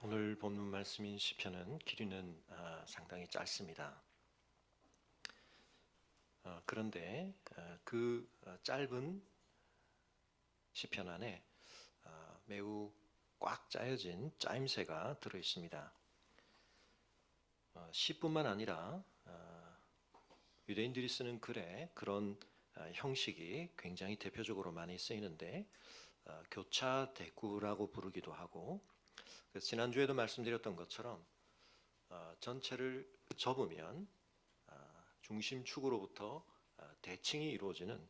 오늘 본문 말씀인 시편은 길이는 상당히 짧습니다. 그런데 그 짧은 시편 안에 매우 꽉 짜여진 짜임새가 들어 있습니다. 시뿐만 아니라 유대인들이 쓰는 글에 그런 형식이 굉장히 대표적으로 많이 쓰이는데 교차 대구라고 부르기도 하고, 그래서 지난주에도 말씀드렸던 것처럼 전체를 접으면 중심축으로부터 대칭이 이루어지는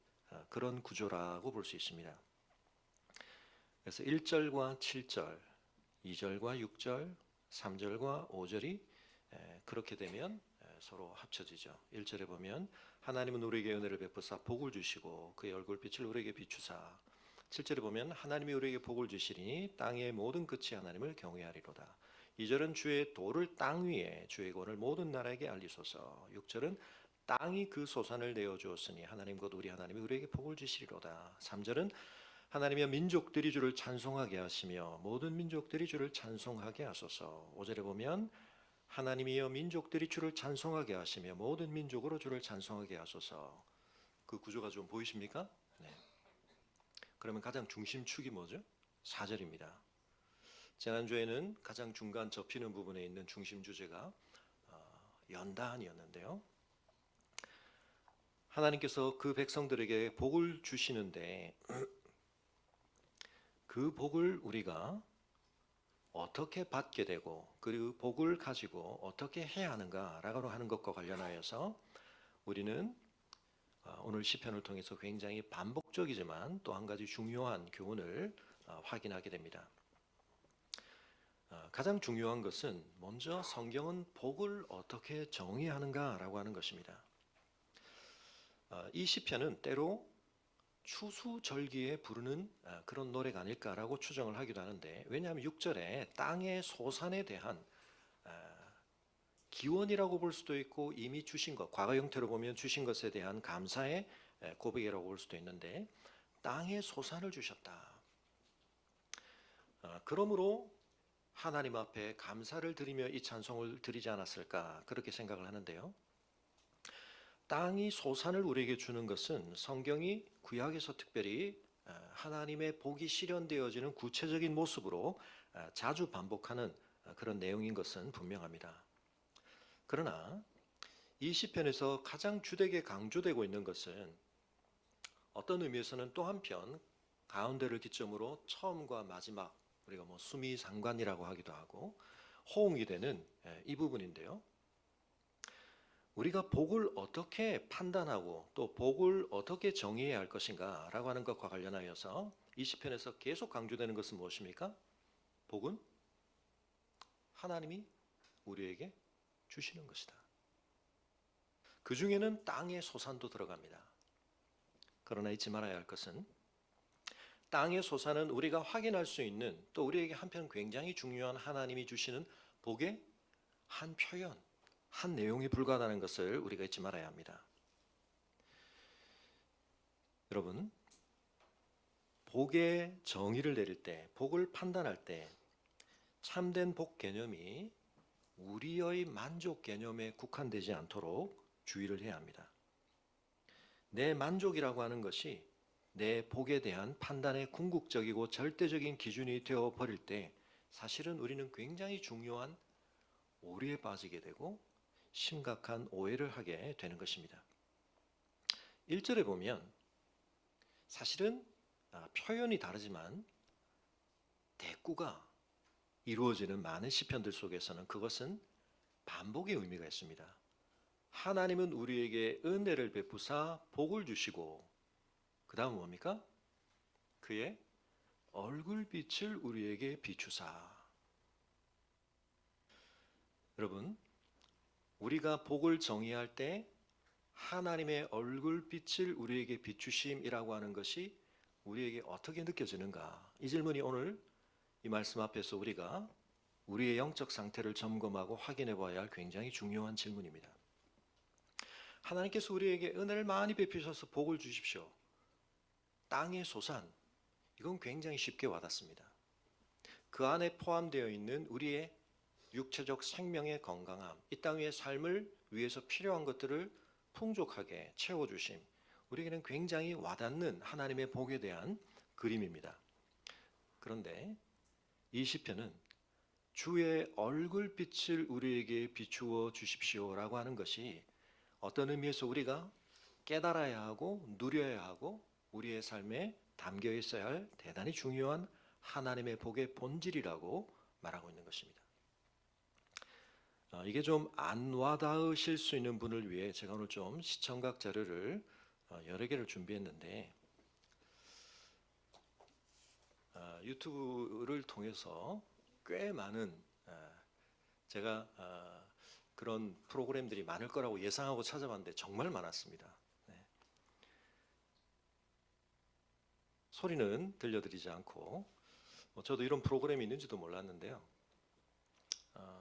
그런 구조라고 볼 수 있습니다. 그래서 1절과 7절, 2절과 6절, 3절과 5절이 그렇게 되면 서로 합쳐지죠. 1절에 보면 하나님은 우리에게 은혜를 베푸사 복을 주시고 그의 얼굴빛을 우리에게 비추사. 7절에 보면 하나님이 우리에게 복을 주시리니 땅의 모든 끝이 하나님을 경외하리로다. 2절은 주의 도를 땅 위에 주의 권을 모든 나라에게 알리소서. 6절은 땅이 그 소산을 내어주었으니 하나님 곧 우리 하나님이 우리에게 복을 주시리로다. 3절은 하나님이여 민족들이 주를 찬송하게 하시며 모든 민족들이 주를 찬송하게 하소서. 5절에 보면 하나님이여 민족들이 주를 찬송하게 하시며 모든 민족으로 주를 찬송하게 하소서. 그 구조가 좀 보이십니까? 네. 그러면 가장 중심축이 뭐죠? 4절입니다. 지난주에는 가장 중간 접히는 부분에 있는 중심 주제가 연단이었는데요. 하나님께서 그 백성들에게 복을 주시는데 그 복을 우리가 어떻게 받게 되고 그 복을 가지고 어떻게 해야 하는가라고 하는 것과 관련하여서 우리는 오늘 시편을 통해서 굉장히 반복적이지만 또 한 가지 중요한 교훈을 확인하게 됩니다. 가장 중요한 것은 먼저 성경은 복을 어떻게 정의하는가라고 하는 것입니다. 이 시편은 때로 추수절기에 부르는 그런 노래가 아닐까라고 추정을 하기도 하는데, 왜냐하면 6절에 땅의 소산에 대한 기원이라고 볼 수도 있고 이미 주신 것, 과거 형태로 보면 주신 것에 대한 감사의 고백이라고 볼 수도 있는데, 땅의 소산을 주셨다. 그러므로 하나님 앞에 감사를 드리며 이 찬송을 드리지 않았을까, 그렇게 생각을 하는데요. 땅이 소산을 우리에게 주는 것은 성경이 구약에서 특별히 하나님의 복이 실현되어지는 구체적인 모습으로 자주 반복하는 그런 내용인 것은 분명합니다. 그러나 이 시편에서 가장 주되게 강조되고 있는 것은 어떤 의미에서는 또 한편 가운데를 기점으로 처음과 마지막, 우리가 수미상관이라고 하기도 하고 호응이 되는 이 부분인데요. 우리가 복을 어떻게 판단하고 또 복을 어떻게 정의해야 할 것인가 라고 하는 것과 관련하여서 이 시편에서 계속 강조되는 것은 무엇입니까? 복은 하나님이 우리에게 주시는 것이다. 그 중에는 땅의 소산도 들어갑니다. 그러나 잊지 말아야 할 것은 땅의 소산은 우리가 확인할 수 있는, 또 우리에게 한편 굉장히 중요한 하나님이 주시는 복의 한 표현, 한 내용에 불과하다는 것을 우리가 잊지 말아야 합니다. 여러분, 복의 정의를 내릴 때, 복을 판단할 때 참된 복 개념이 우리의 만족 개념에 국한되지 않도록 주의를 해야 합니다. 내 만족이라고 하는 것이 내 복에 대한 판단의 궁극적이고 절대적인 기준이 되어버릴 때 사실은 우리는 굉장히 중요한 오류에 빠지게 되고 심각한 오해를 하게 되는 것입니다. 1절에 보면 사실은 표현이 다르지만 대꾸가 이루어지는 많은 시편들 속에서는 그것은 반복의 의미가 있습니다. 하나님은 우리에게 은혜를 베푸사 복을 주시고, 그 다음은 뭡니까? 그의 얼굴빛을 우리에게 비추사. 여러분, 우리가 복을 정의할 때 하나님의 얼굴빛을 우리에게 비추심이라고 하는 것이 우리에게 어떻게 느껴지는가? 이 질문이 오늘 이 말씀 앞에서 우리가 우리의 영적 상태를 점검하고 확인해 봐야 할 굉장히 중요한 질문입니다. 하나님께서 우리에게 은혜를 많이 베푸셔서 복을 주십시오. 땅의 소산, 이건 굉장히 쉽게 와닿습니다. 그 안에 포함되어 있는 우리의 육체적 생명의 건강함, 이 땅 위의 삶을 위해서 필요한 것들을 풍족하게 채워주심, 우리에게는 굉장히 와닿는 하나님의 복에 대한 그림입니다. 그런데 이 시편은 주의 얼굴빛을 우리에게 비추어 주십시오라고 하는 것이 어떤 의미에서 우리가 깨달아야 하고 누려야 하고 우리의 삶에 담겨 있어야 할 대단히 중요한 하나님의 복의 본질이라고 말하고 있는 것입니다. 이게 좀 안 와닿으실 수 있는 분을 위해 제가 오늘 좀 시청각 자료를 여러 개를 준비했는데, 유튜브를 통해서 꽤 많은 제가 그런 프로그램들이 많을 거라고 예상하고 찾아봤는데 정말 많았습니다. 네. 소리는 들려드리지 않고 저도 이런 프로그램이 있는지도 몰랐는데요.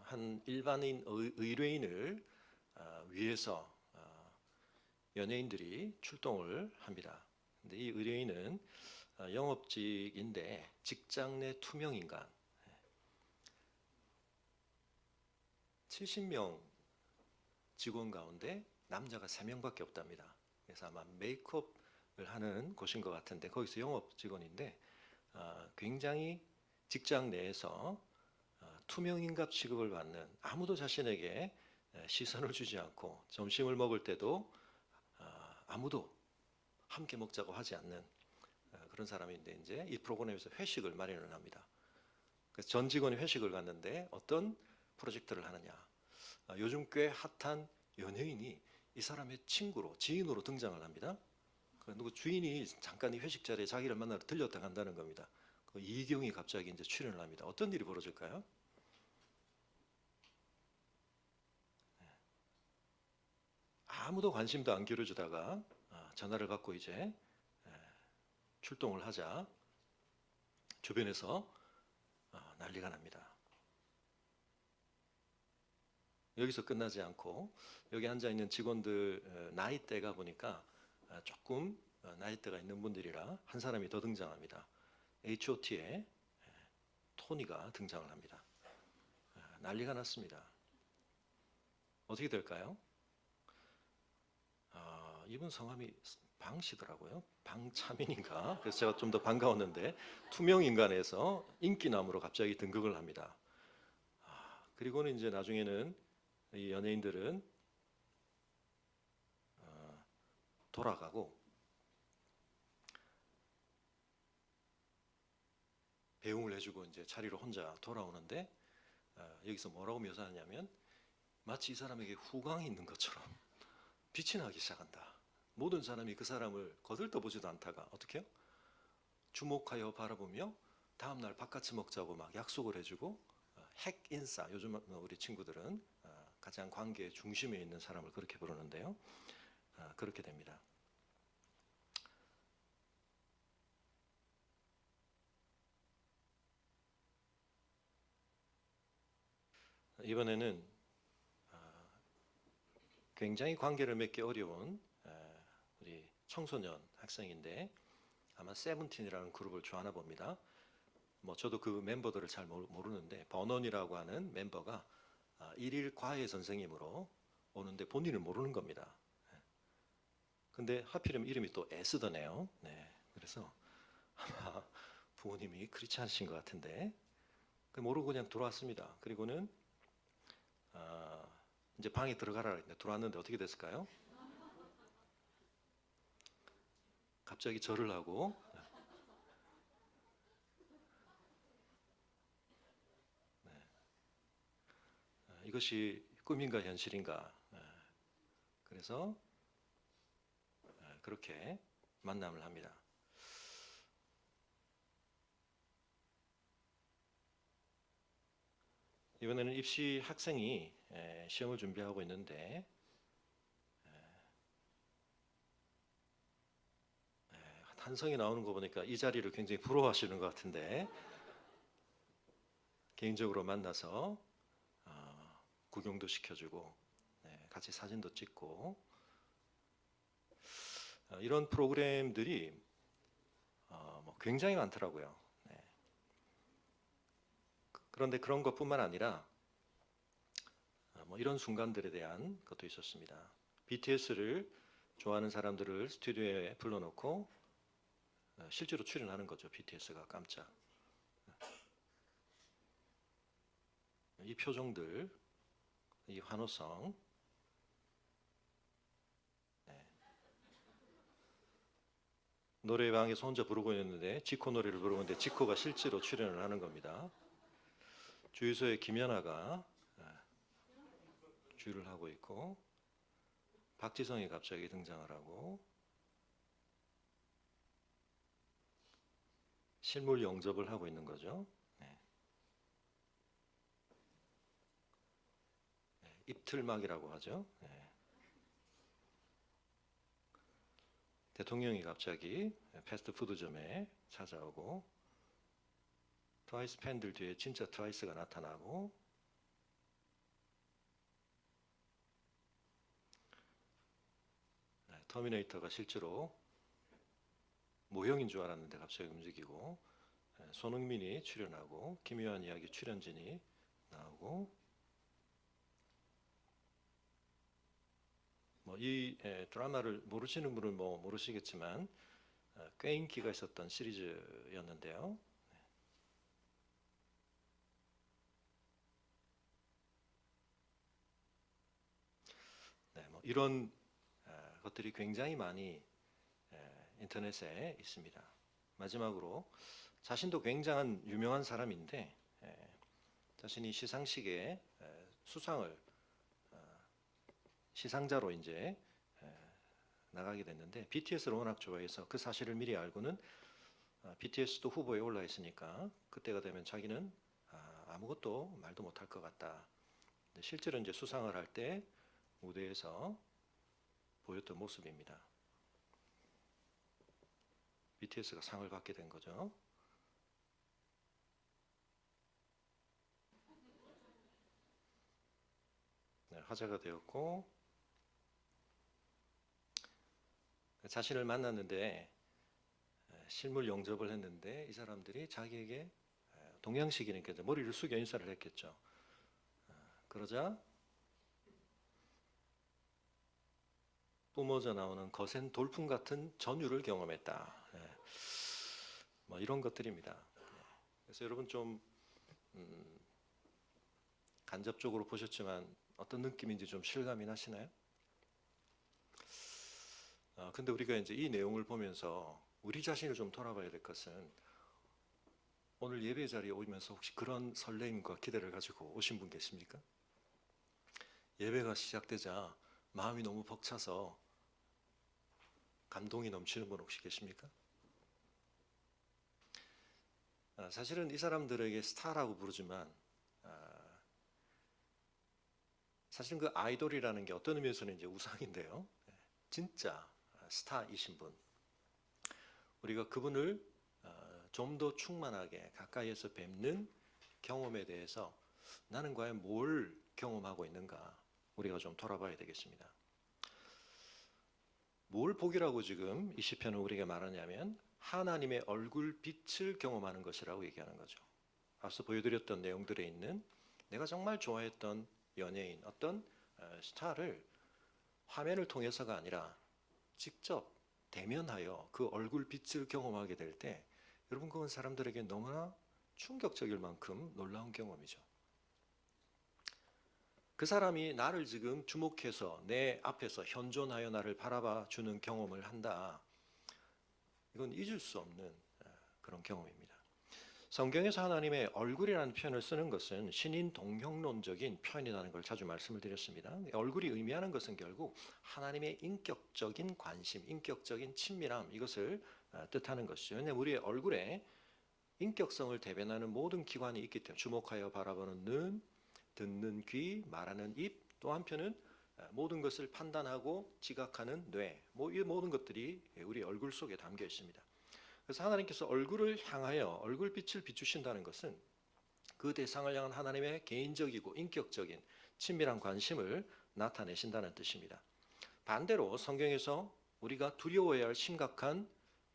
한 일반인 의뢰인을 위해서 연예인들이 출동을 합니다. 근데 이 의뢰인은 영업직인데 직장 내 투명 인간, 70명 직원 가운데 남자가 3명밖에 없답니다. 그래서 아마 메이크업을 하는 곳인 것 같은데 거기서 영업 직원인데 굉장히 직장 내에서 투명인갑 취급을 받는, 아무도 자신에게 시선을 주지 않고 점심을 먹을 때도 아무도 함께 먹자고 하지 않는 그런 사람인데, 이제 이 프로그램에서 회식을 마련을 합니다. 그래서 전 직원이 회식을 갔는데 어떤 프로젝트를 하느냐, 요즘 꽤 핫한 연예인이 이 사람의 친구로, 지인으로 등장을 합니다. 누구 주인이 잠깐 이 회식 자리에 자기를 만나러 들렸다 간다는 겁니다. 이경이 갑자기 이제 출연을 합니다. 어떤 일이 벌어질까요? 아무도 관심도 안 기울여주다가 전화를 받고 이제 출동을 하자 주변에서 난리가 납니다. 여기서 끝나지 않고 여기 앉아있는 직원들 나이대가 보니까 조금 나이대가 있는 분들이라 한 사람이 더 등장합니다. H.O.T의 토니가 등장을 합니다. 난리가 났습니다. 어떻게 될까요? 이분 성함이 방씨더라고요. 방차민인가? 그래서 제가 좀 더 반가웠는데 투명인간에서 인기남으로 갑자기 등극을 합니다. 그리고는 이제 나중에는 이 연예인들은 돌아가고 배웅을 해주고 이제 자리로 혼자 돌아오는데 여기서 뭐라고 묘사하냐면 마치 이 사람에게 후광이 있는 것처럼 빛이 나기 시작한다. 모든 사람이 그 사람을 거들떠보지도 않다가 어떻게 해요? 주목하여 바라보며 다음날 바깥집 먹자고 막 약속을 해주고 핵 인싸, 요즘 우리 친구들은 가장 관계의 중심에 있는 사람을 그렇게 부르는데요. 그렇게 됩니다. 이번에는 굉장히 관계를 맺기 어려운 우리 청소년 학생인데 아마 세븐틴이라는 그룹을 좋아하나 봅니다. 저도 그 멤버들을 잘 모르는데 버넌이라고 하는 멤버가 일일 과외 선생님으로 오는데 본인은 모르는 겁니다. 근데 하필이면 이름이 또 에스더네요. 네, 그래서 아마 부모님이 크리스찬이신 것 같은데 모르고 그냥 들어왔습니다. 그리고는 이제 방에 들어가라 했는데 들어왔는데 어떻게 됐을까요? 갑자기 절을 하고 이것이 꿈인가 현실인가. 그래서 그렇게 만남을 합니다. 이번에는 입시 학생이 시험을 준비하고 있는데 한성이 나오는 거 보니까 이 자리를 굉장히 부러워하시는 것 같은데 개인적으로 만나서 구경도 시켜주고 같이 사진도 찍고 이런 프로그램들이 굉장히 많더라고요. 그런데 그런 것뿐만 아니라 뭐 이런 순간들에 대한 것도 있었습니다. BTS를 좋아하는 사람들을 스튜디오에 불러놓고 실제로 출연하는 거죠. BTS가 깜짝. 이 표정들, 이 환호성. 네. 노래방에서 혼자 부르고 있는데 지코 노래를 부르고 있는데 지코가 실제로 출연을 하는 겁니다. 주유소에 김연아가 주유를 하고 있고 박지성이 갑자기 등장을 하고 실물 영접을 하고 있는 거죠. 네. 네. 입틀막이라고 하죠. 네. 대통령이 갑자기 패스트푸드점에 찾아오고 트와이스 팬들 뒤에 진짜 트와이스가 나타나고 터미네이터가 실제로 모형인 줄 알았는데 갑자기 움직이고 손흥민이 출연하고 김요한 이야기 출연진이 나오고 뭐 이 드라마를 모르시는 분은 뭐 모르시겠지만 꽤 인기가 있었던 시리즈였는데요. 네, 뭐 이런 것들이 굉장히 많이 인터넷에 있습니다. 마지막으로 자신도 굉장한 유명한 사람인데 자신이 시상식에 수상을 시상자로 이제 나가게 됐는데 BTS를 워낙 좋아해서 그 사실을 미리 알고는 BTS도 후보에 올라 있으니까 그때가 되면 자기는 아무것도 말도 못할 것 같다. 실제로 이제 수상을 할 때 무대에서 보였던 모습입니다. BTS가 상을 받게 된 거죠. 네, 화제가 되었고 자신을 만났는데 실물 영접을 했는데 이 사람들이 자기에게 동양식이니까 머리를 숙여 인사를 했겠죠. 그러자 뿜어져 나오는 거센 돌풍 같은 전율을 경험했다. 뭐 이런 것들입니다. 그래서 여러분 좀 간접적으로 보셨지만 어떤 느낌인지 좀 실감이 나시나요? 근데 우리가 이제 이 내용을 보면서 우리 자신을 좀 돌아봐야 될 것은 오늘 예배 자리에 오면서 혹시 그런 설레임과 기대를 가지고 오신 분 계십니까? 예배가 시작되자 마음이 너무 벅차서 감동이 넘치는 분 혹시 계십니까? 사실은 이 사람들에게 스타라고 부르지만 사실은 그 아이돌이라는 게 어떤 의미에서는 이제 우상인데요. 진짜 스타이신 분. 우리가 그분을 좀 더 충만하게 가까이에서 뵙는 경험에 대해서 나는 과연 뭘 경험하고 있는가 우리가 좀 돌아봐야 되겠습니다. 뭘 복이라고 지금 이 시편은 우리에게 말하냐면 하나님의 얼굴 빛을 경험하는 것이라고 얘기하는 거죠. 앞서 보여드렸던 내용들에 있는 내가 정말 좋아했던 연예인, 어떤 스타를 화면을 통해서가 아니라 직접 대면하여 그 얼굴 빛을 경험하게 될 때 여러분 그건 사람들에게 너무나 충격적일 만큼 놀라운 경험이죠. 그 사람이 나를 지금 주목해서 내 앞에서 현존하여 나를 바라봐 주는 경험을 한다. 이건 잊을 수 없는 그런 경험입니다. 성경에서 하나님의 얼굴이라는 표현을 쓰는 것은 신인 동형론적인 표현이라는 걸 자주 말씀을 드렸습니다. 얼굴이 의미하는 것은 결국 하나님의 인격적인 관심, 인격적인 친밀함 이것을 뜻하는 것이죠. 왜냐하면 우리의 얼굴에 인격성을 대변하는 모든 기관이 있기 때문에 주목하여 바라보는 눈, 듣는 귀, 말하는 입, 또 한편은 모든 것을 판단하고 지각하는 뇌, 이 모든 것들이 우리 얼굴 속에 담겨 있습니다. 그래서 하나님께서 얼굴을 향하여 얼굴빛을 비추신다는 것은 그 대상을 향한 하나님의 개인적이고 인격적인 친밀한 관심을 나타내신다는 뜻입니다. 반대로 성경에서 우리가 두려워해야 할 심각한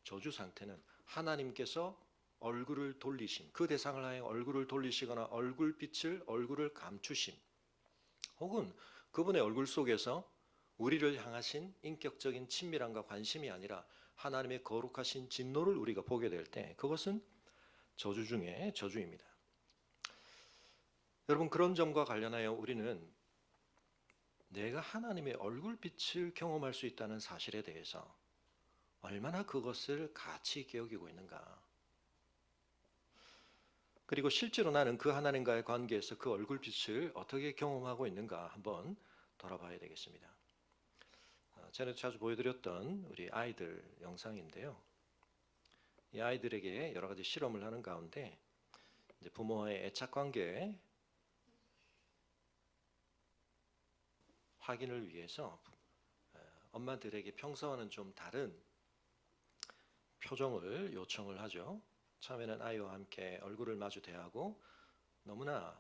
저주 상태는 하나님께서 얼굴을 돌리심, 그 대상을 향해 얼굴을 돌리시거나 얼굴을 감추심, 혹은 그분의 얼굴 속에서 우리를 향하신 인격적인 친밀함과 관심이 아니라 하나님의 거룩하신 진노를 우리가 보게 될 때 그것은 저주 중에 저주입니다. 여러분, 그런 점과 관련하여 우리는 내가 하나님의 얼굴빛을 경험할 수 있다는 사실에 대해서 얼마나 그것을 가치 있게 여기고 있는가, 그리고 실제로 나는 그 하나님과의 관계에서 그 얼굴빛을 어떻게 경험하고 있는가 한번 돌아봐야 되겠습니다. 전에도 자주 보여드렸던 우리 아이들 영상인데요. 이 아이들에게 여러 가지 실험을 하는 가운데 이제 부모와의 애착 관계 확인을 위해서 엄마들에게 평소와는 좀 다른 표정을 요청을 하죠. 처음에는 아이와 함께 얼굴을 마주 대하고 너무나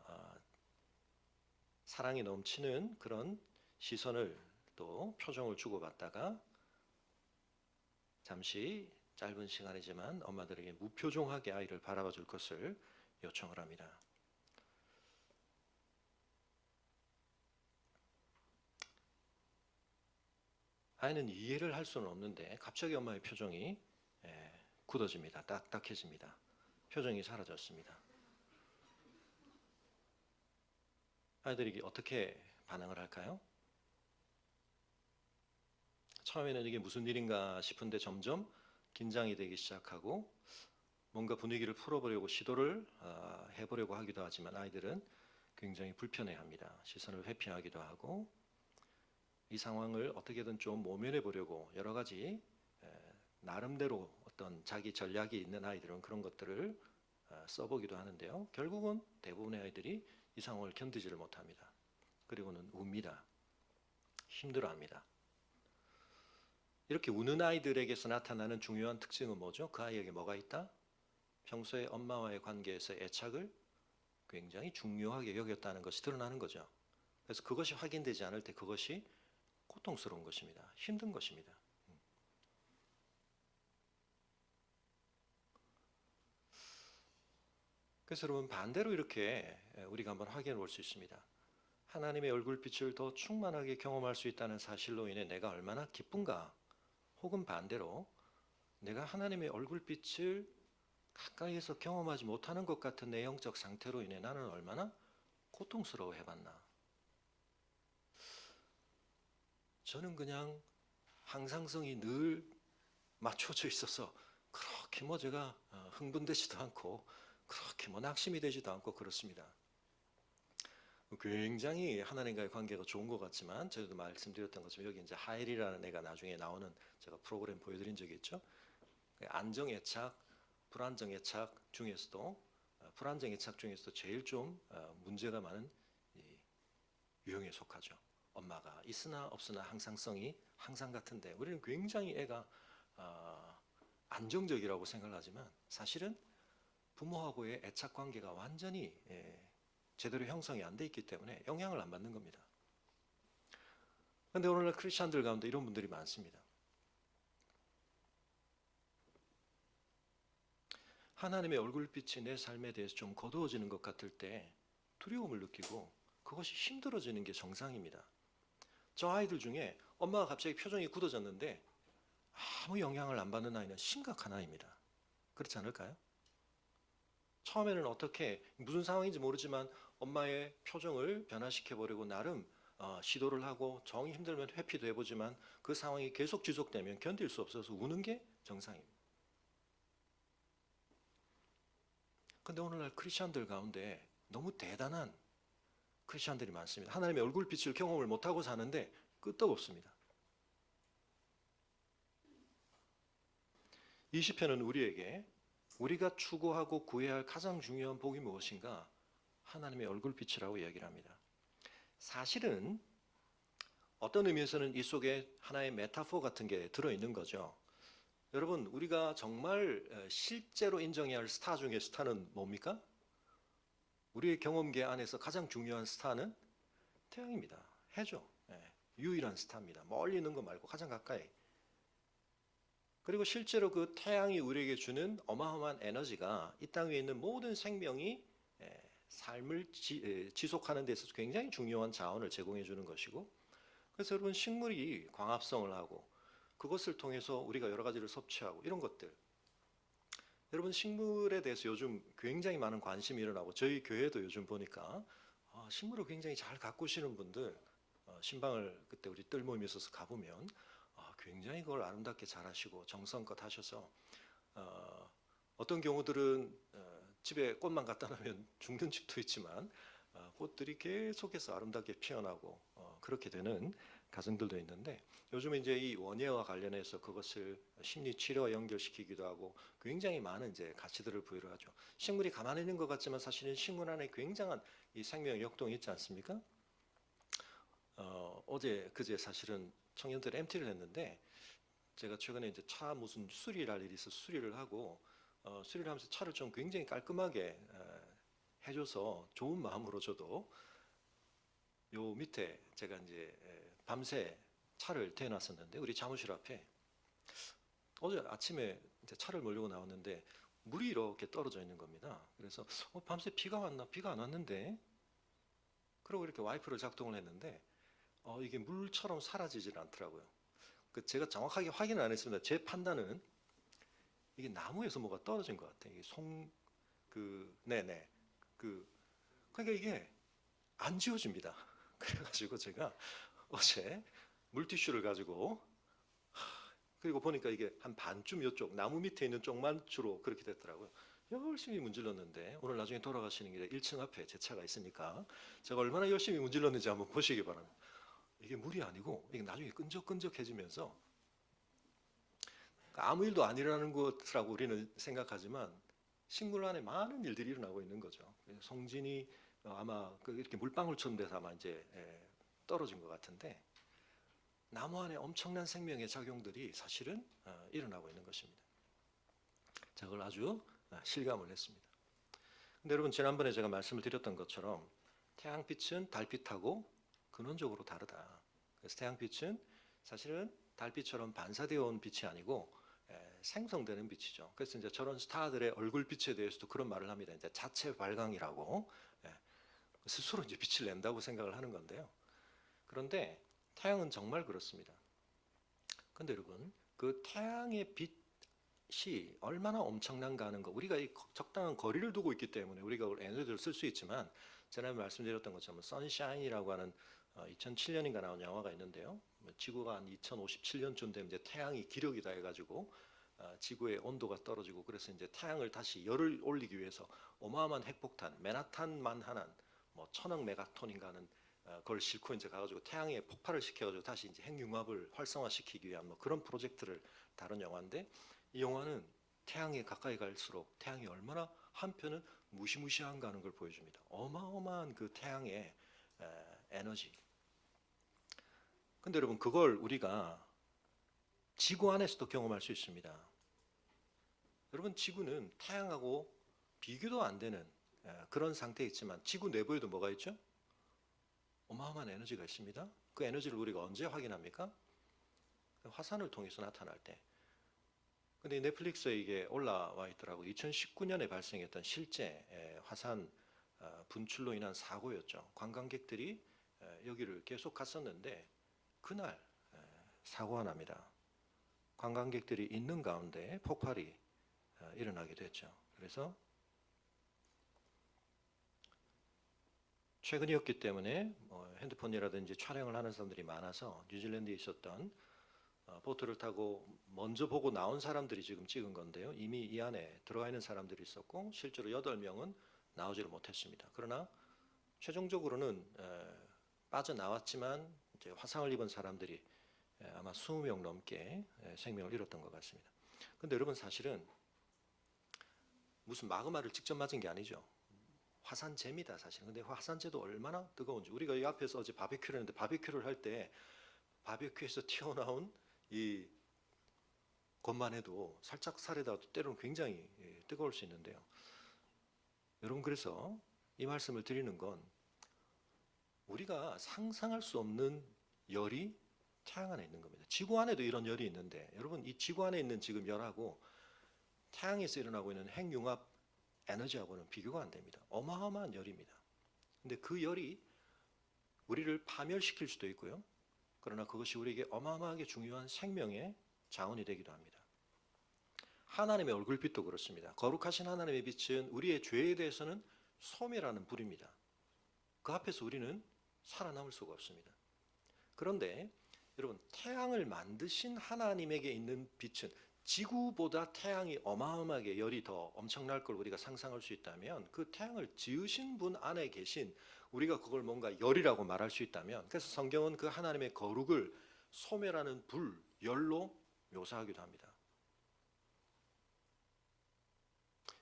사랑이 넘치는 그런 시선을 또 표정을 주고받다가 잠시 짧은 시간이지만 엄마들에게 무표정하게 아이를 바라봐 줄 것을 요청을 합니다. 아이는 이해를 할 수는 없는데 갑자기 엄마의 표정이 굳어집니다. 딱딱해집니다. 표정이 사라졌습니다. 아이들이 어떻게 반응을 할까요? 처음에는 이게 무슨 일인가 싶은데 점점 긴장이 되기 시작하고 뭔가 분위기를 풀어보려고 시도를 해보려고 하기도 하지만 아이들은 굉장히 불편해합니다. 시선을 회피하기도 하고 이 상황을 어떻게든 좀 모면해 보려고 여러 가지 나름대로 어떤 자기 전략이 있는 아이들은 그런 것들을 써보기도 하는데요. 결국은 대부분의 아이들이 이 상황을 견디지를 못합니다. 그리고는 웁니다. 힘들어합니다. 이렇게 우는 아이들에게서 나타나는 중요한 특징은 뭐죠? 그 아이에게 뭐가 있다? 평소에 엄마와의 관계에서 애착을 굉장히 중요하게 여겼다는 것이 드러나는 거죠. 그래서 그것이 확인되지 않을 때 그것이 고통스러운 것입니다. 힘든 것입니다. 그래서 여러분, 반대로 이렇게 우리가 한번 확인해 볼 수 있습니다. 하나님의 얼굴빛을 더 충만하게 경험할 수 있다는 사실로 인해 내가 얼마나 기쁜가, 혹은 반대로 내가 하나님의 얼굴빛을 가까이에서 경험하지 못하는 것 같은 내 영적 상태로 인해 나는 얼마나 고통스러워 해봤나. 저는 그냥 항상성이 늘 맞춰져 있어서 그렇게 뭐 제가 흥분되지도 않고 그렇게 뭐 낙심이 되지도 않고 그렇습니다. 굉장히 하나님과의 관계가 좋은 것 같지만 저도 말씀드렸던 것처럼 여기 이제 하엘이라는 애가 나중에 나오는 제가 프로그램 보여드린 적이 있죠. 안정애착, 불안정애착 중에서도 불안정애착 중에서도 제일 좀 문제가 많은 유형에 속하죠. 엄마가 있으나 없으나 항상성이 항상 같은데 우리는 굉장히 애가 안정적이라고 생각하지만 사실은 부모하고의 애착 관계가 완전히 제대로 형성이 안 돼 있기 때문에 영향을 안 받는 겁니다. 그런데 오늘날 크리스천들 가운데 이런 분들이 많습니다. 하나님의 얼굴빛이 내 삶에 대해서 좀 거두어지는 것 같을 때 두려움을 느끼고 그것이 힘들어지는 게 정상입니다. 저 아이들 중에 엄마가 갑자기 표정이 굳어졌는데 아무 영향을 안 받는 아이는 심각한 아이입니다. 그렇지 않을까요? 처음에는 어떻게 무슨 상황인지 모르지만 엄마의 표정을 변화시켜 보려고 나름 시도를 하고 정이 힘들면 회피도 해보지만 그 상황이 계속 지속되면 견딜 수 없어서 우는 게 정상입니다. 그런데 오늘날 크리스천들 가운데 너무 대단한 크리스천들이 많습니다. 하나님의 얼굴빛을 경험을 못하고 사는데 끄떡없습니다. 이 시편은 우리에게 우리가 추구하고 구해야 할 가장 중요한 복이 무엇인가? 하나님의 얼굴빛이라고 이야기를 합니다. 사실은 어떤 의미에서는 이 속에 하나의 메타포 같은 게 들어있는 거죠. 여러분, 우리가 정말 실제로 인정해야 할 스타 중에 스타는 뭡니까? 우리의 경험계 안에서 가장 중요한 스타는 태양입니다. 해죠. 유일한 스타입니다. 멀리 있는 거 말고 가장 가까이. 그리고 실제로 그 태양이 우리에게 주는 어마어마한 에너지가 이 땅 위에 있는 모든 생명이 삶을 지속하는 데 있어서 굉장히 중요한 자원을 제공해 주는 것이고, 그래서 여러분 식물이 광합성을 하고 그것을 통해서 우리가 여러 가지를 섭취하고 이런 것들, 여러분 식물에 대해서 요즘 굉장히 많은 관심이 일어나고 저희 교회도 요즘 보니까 식물을 굉장히 잘 가꾸시는 분들, 신방을 그때 우리 뜰 모임이 있어서 가보면 굉장히 그걸 아름답게 잘 하시고 정성껏 하셔서 어떤 경우들은 집에 꽃만 갖다 놓으면 죽는 집도 있지만 꽃들이 계속해서 아름답게 피어나고 그렇게 되는 가정들도 있는데, 요즘에 이제 이 원예와 관련해서 그것을 심리 치료와 연결시키기도 하고 굉장히 많은 이제 가치들을 부여를 하죠. 식물이 가만히 있는 것 같지만 사실은 식물 안에 굉장한 이 생명의 역동이 있지 않습니까? 어제 그제 사실은 청년들 MT를 했는데, 제가 최근에 이제 차 무슨 수리를 할 일이 있어서 수리를 하고 수리를 하면서 차를 좀 굉장히 깔끔하게 해줘서 좋은 마음으로 저도 요 밑에 제가 이제 밤새 차를 대놨었는데 우리 사무실 앞에 어제 아침에 이제 차를 몰고 나왔는데 물이 이렇게 떨어져 있는 겁니다. 그래서 밤새 비가 왔나? 비가 안 왔는데? 그러고 이렇게 와이프를 작동을 했는데 이게 물처럼 사라지질 않더라고요. 제가 정확하게 확인은 안 했습니다. 제 판단은 이게 나무에서 뭐가 떨어진 것 같아요. 이게 네네. 그, 그러니까 이게 안 지워집니다. 그래가지고 제가 어제 물티슈를 가지고, 그리고 보니까 이게 한 반쯤 이쪽 나무 밑에 있는 쪽만 주로 그렇게 됐더라고요. 열심히 문질렀는데 오늘 나중에 돌아가시는 길에 1층 앞에 제 차가 있으니까 제가 얼마나 열심히 문질렀는지 한번 보시기 바랍니다. 이게 물이 아니고 이게 나중에 끈적끈적해지면서 아무 일도 안 일어나는 것이라고 우리는 생각하지만 식물 안에 많은 일들이 일어나고 있는 거죠. 송진이 아마 이렇게 물방울처럼 돼서 아마 이제 떨어진 것 같은데, 나무 안에 엄청난 생명의 작용들이 사실은 일어나고 있는 것입니다. 자, 그걸 아주 실감을 했습니다. 근데 여러분 지난번에 제가 말씀을 드렸던 것처럼 태양빛은 달빛하고 근원적으로 다르다. 그래서 태양빛은 사실은 달빛처럼 반사되어 온 빛이 아니고 생성되는 빛이죠. 그래서 이제 저런 스타들의 얼굴빛에 대해서도 그런 말을 합니다. 이제 자체 발광이라고, 스스로 이제 빛을 낸다고 생각을 하는 건데요. 그런데 태양은 정말 그렇습니다. 근데 여러분 그 태양의 빛이 얼마나 엄청난가 하는 거, 우리가 이 적당한 거리를 두고 있기 때문에 우리가 에너지를 쓸 수 있지만, 지난번에 말씀드렸던 것처럼 선샤인이라고 하는 2007년인가 나온 영화가 있는데요. 지구가 한 2057년쯤 되면 이제 태양이 기력이 다 해가지고 지구의 온도가 떨어지고, 그래서 이제 태양을 다시 열을 올리기 위해서 어마어마한 핵폭탄, 맨하탄만 하는 뭐 1000억 메가톤인가 하는 그걸 싣고 이제 가가지고 태양에 폭발을 시켜가지고 다시 이제 핵융합을 활성화시키기 위한 뭐 그런 프로젝트를 다룬 영화인데, 이 영화는 태양에 가까이 갈수록 태양이 얼마나 한편은 무시무시한가 하는 걸 보여줍니다. 어마어마한 그 태양의 에너지. 근데 여러분 그걸 우리가 지구 안에서도 경험할 수 있습니다. 여러분 지구는 태양하고 비교도 안 되는 그런 상태에 있지만 지구 내부에도 뭐가 있죠? 어마어마한 에너지가 있습니다. 그 에너지를 우리가 언제 확인합니까? 화산을 통해서 나타날 때. 근데 넷플릭스에 이게 올라와 있더라고. 2019년에 발생했던 실제 화산 분출로 인한 사고였죠. 관광객들이 여기를 계속 갔었는데 그날 사고가 납니다. 관광객들이 있는 가운데 폭발이 일어나게 됐죠. 그래서 최근이었기 때문에 핸드폰이라든지 촬영을 하는 사람들이 많아서 뉴질랜드에 있었던 보트를 타고 먼저 보고 나온 사람들이 지금 찍은 건데요. 이미 이 안에 들어가 있는 사람들이 있었고 실제로 8명은 나오지를 못했습니다. 그러나 최종적으로는 빠져나왔지만 이제 화상을 입은 사람들이 아마 20명 넘게 생명을 잃었던 것 같습니다. 근데 여러분 사실은 무슨 마그마를 직접 맞은 게 아니죠. 화산재입니다 사실은. 근데 화산재도 얼마나 뜨거운지, 우리가 이 앞에서 어제 바베큐를 했는데 바베큐를 할 때 바베큐에서 튀어나온 이 것만 해도 살짝 살에다 때로는 굉장히 뜨거울 수 있는데요. 여러분 그래서 이 말씀을 드리는 건 우리가 상상할 수 없는 열이 태양 안에 있는 겁니다. 지구 안에도 이런 열이 있는데 여러분 이 지구 안에 있는 지금 열하고 태양에서 일어나고 있는 핵융합 에너지하고는 비교가 안 됩니다. 어마어마한 열입니다. 근데 그 열이 우리를 파멸시킬 수도 있고요. 그러나 그것이 우리에게 어마어마하게 중요한 생명의 자원이 되기도 합니다. 하나님의 얼굴빛도 그렇습니다. 거룩하신 하나님의 빛은 우리의 죄에 대해서는 소멸하는 불입니다. 그 앞에서 우리는 살아남을 수가 없습니다. 그런데 여러분 태양을 만드신 하나님에게 있는 빛은 지구보다 태양이 어마어마하게 열이 더 엄청날 걸 우리가 상상할 수 있다면 그 태양을 지으신 분 안에 계신 우리가 그걸 뭔가 열이라고 말할 수 있다면 그래서 성경은 그 하나님의 거룩을 소멸하는 불, 열로 묘사하기도 합니다.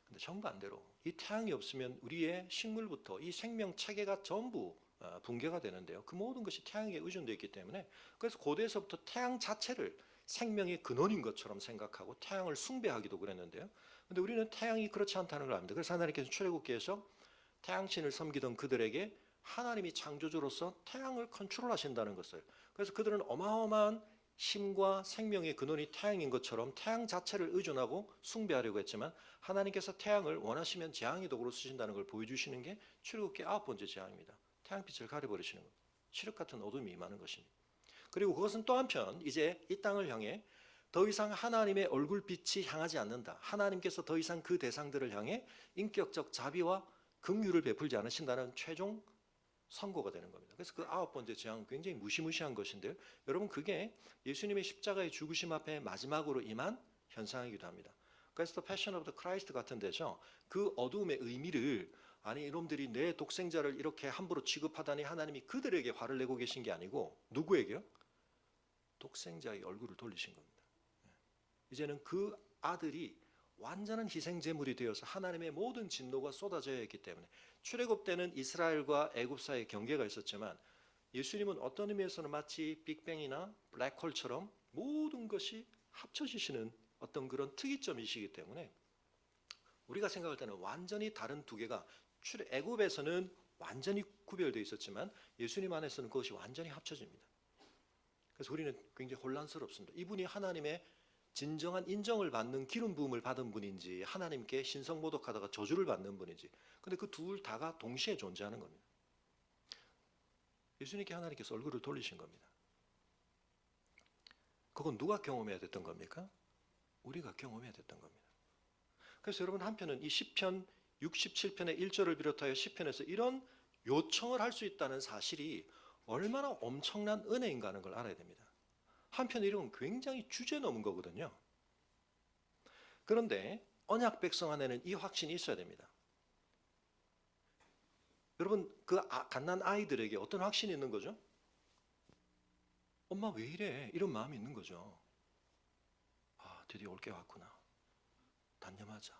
근데 정반대로 이 태양이 없으면 우리의 식물부터 이 생명 체계가 전부 붕괴가 되는데요. 그 모든 것이 태양에 의존되어 있기 때문에 그래서 고대에서부터 태양 자체를 생명의 근원인 것처럼 생각하고 태양을 숭배하기도 그랬는데요. 근데 우리는 태양이 그렇지 않다는 걸 압니다. 그래서 하나님께서 출애굽기에서 태양신을 섬기던 그들에게 하나님이 창조주로서 태양을 컨트롤하신다는 것을 그래서 그들은 어마어마한 힘과 생명의 근원이 태양인 것처럼 태양 자체를 의존하고 숭배하려고 했지만 하나님께서 태양을 원하시면 재앙의 도구로 쓰신다는 걸 보여주시는 게 출애굽기 9번째 재앙입니다. 태양빛을 가려버리시는 것, 칠흑 같은 어둠이 임하는 것입니다. 그리고 그것은 또 한편 이제 이 땅을 향해 더 이상 하나님의 얼굴빛이 향하지 않는다. 하나님께서 더 이상 그 대상들을 향해 인격적 자비와 긍휼을 베풀지 않으신다는 최종 선고가 되는 겁니다. 그래서 그 9번째 재앙은 굉장히 무시무시한 것인데요. 여러분 그게 예수님의 십자가의 죽으심 앞에 마지막으로 임한 현상이기도 합니다. 그래서 패션 오브 더 크라이스트 같은 데죠. 그 어두움의 의미를 아니 이놈들이 내 독생자를 이렇게 함부로 취급하다니 하나님이 그들에게 화를 내고 계신 게 아니고 누구에게요? 독생자의 얼굴을 돌리신 겁니다. 이제는 그 아들이 완전한 희생제물이 되어서 하나님의 모든 진노가 쏟아져야 했기 때문에 출애굽 때는 이스라엘과 애굽 사이에 경계가 있었지만 예수님은 어떤 의미에서는 마치 빅뱅이나 블랙홀처럼 모든 것이 합쳐지시는 어떤 그런 특이점이시기 때문에 우리가 생각할 때는 완전히 다른 두 개가 애굽에서는 완전히 구별되어 있었지만 예수님 안에서는 그것이 완전히 합쳐집니다. 그래서 우리는 굉장히 혼란스럽습니다. 이분이 하나님의 진정한 인정을 받는 기름 부음을 받은 분인지 하나님께 신성모독하다가 저주를 받는 분인지 근데 그 둘 다가 동시에 존재하는 겁니다. 예수님께 하나님께서 얼굴을 돌리신 겁니다. 그건 누가 경험해야 됐던 겁니까? 우리가 경험해야 됐던 겁니다. 그래서 여러분 한편은 이 시편 67편의 1절을 비롯하여 시편에서 이런 요청을 할 수 있다는 사실이 얼마나 엄청난 은혜인가 하는 걸 알아야 됩니다. 한편 이런 굉장히 주제넘은 거거든요. 그런데 언약 백성 안에는 이 확신이 있어야 됩니다. 여러분 그 갓난 아이들에게 어떤 확신이 있는 거죠? 엄마 왜 이래? 이런 마음이 있는 거죠. 아 드디어 올 게 왔구나. 단념하자.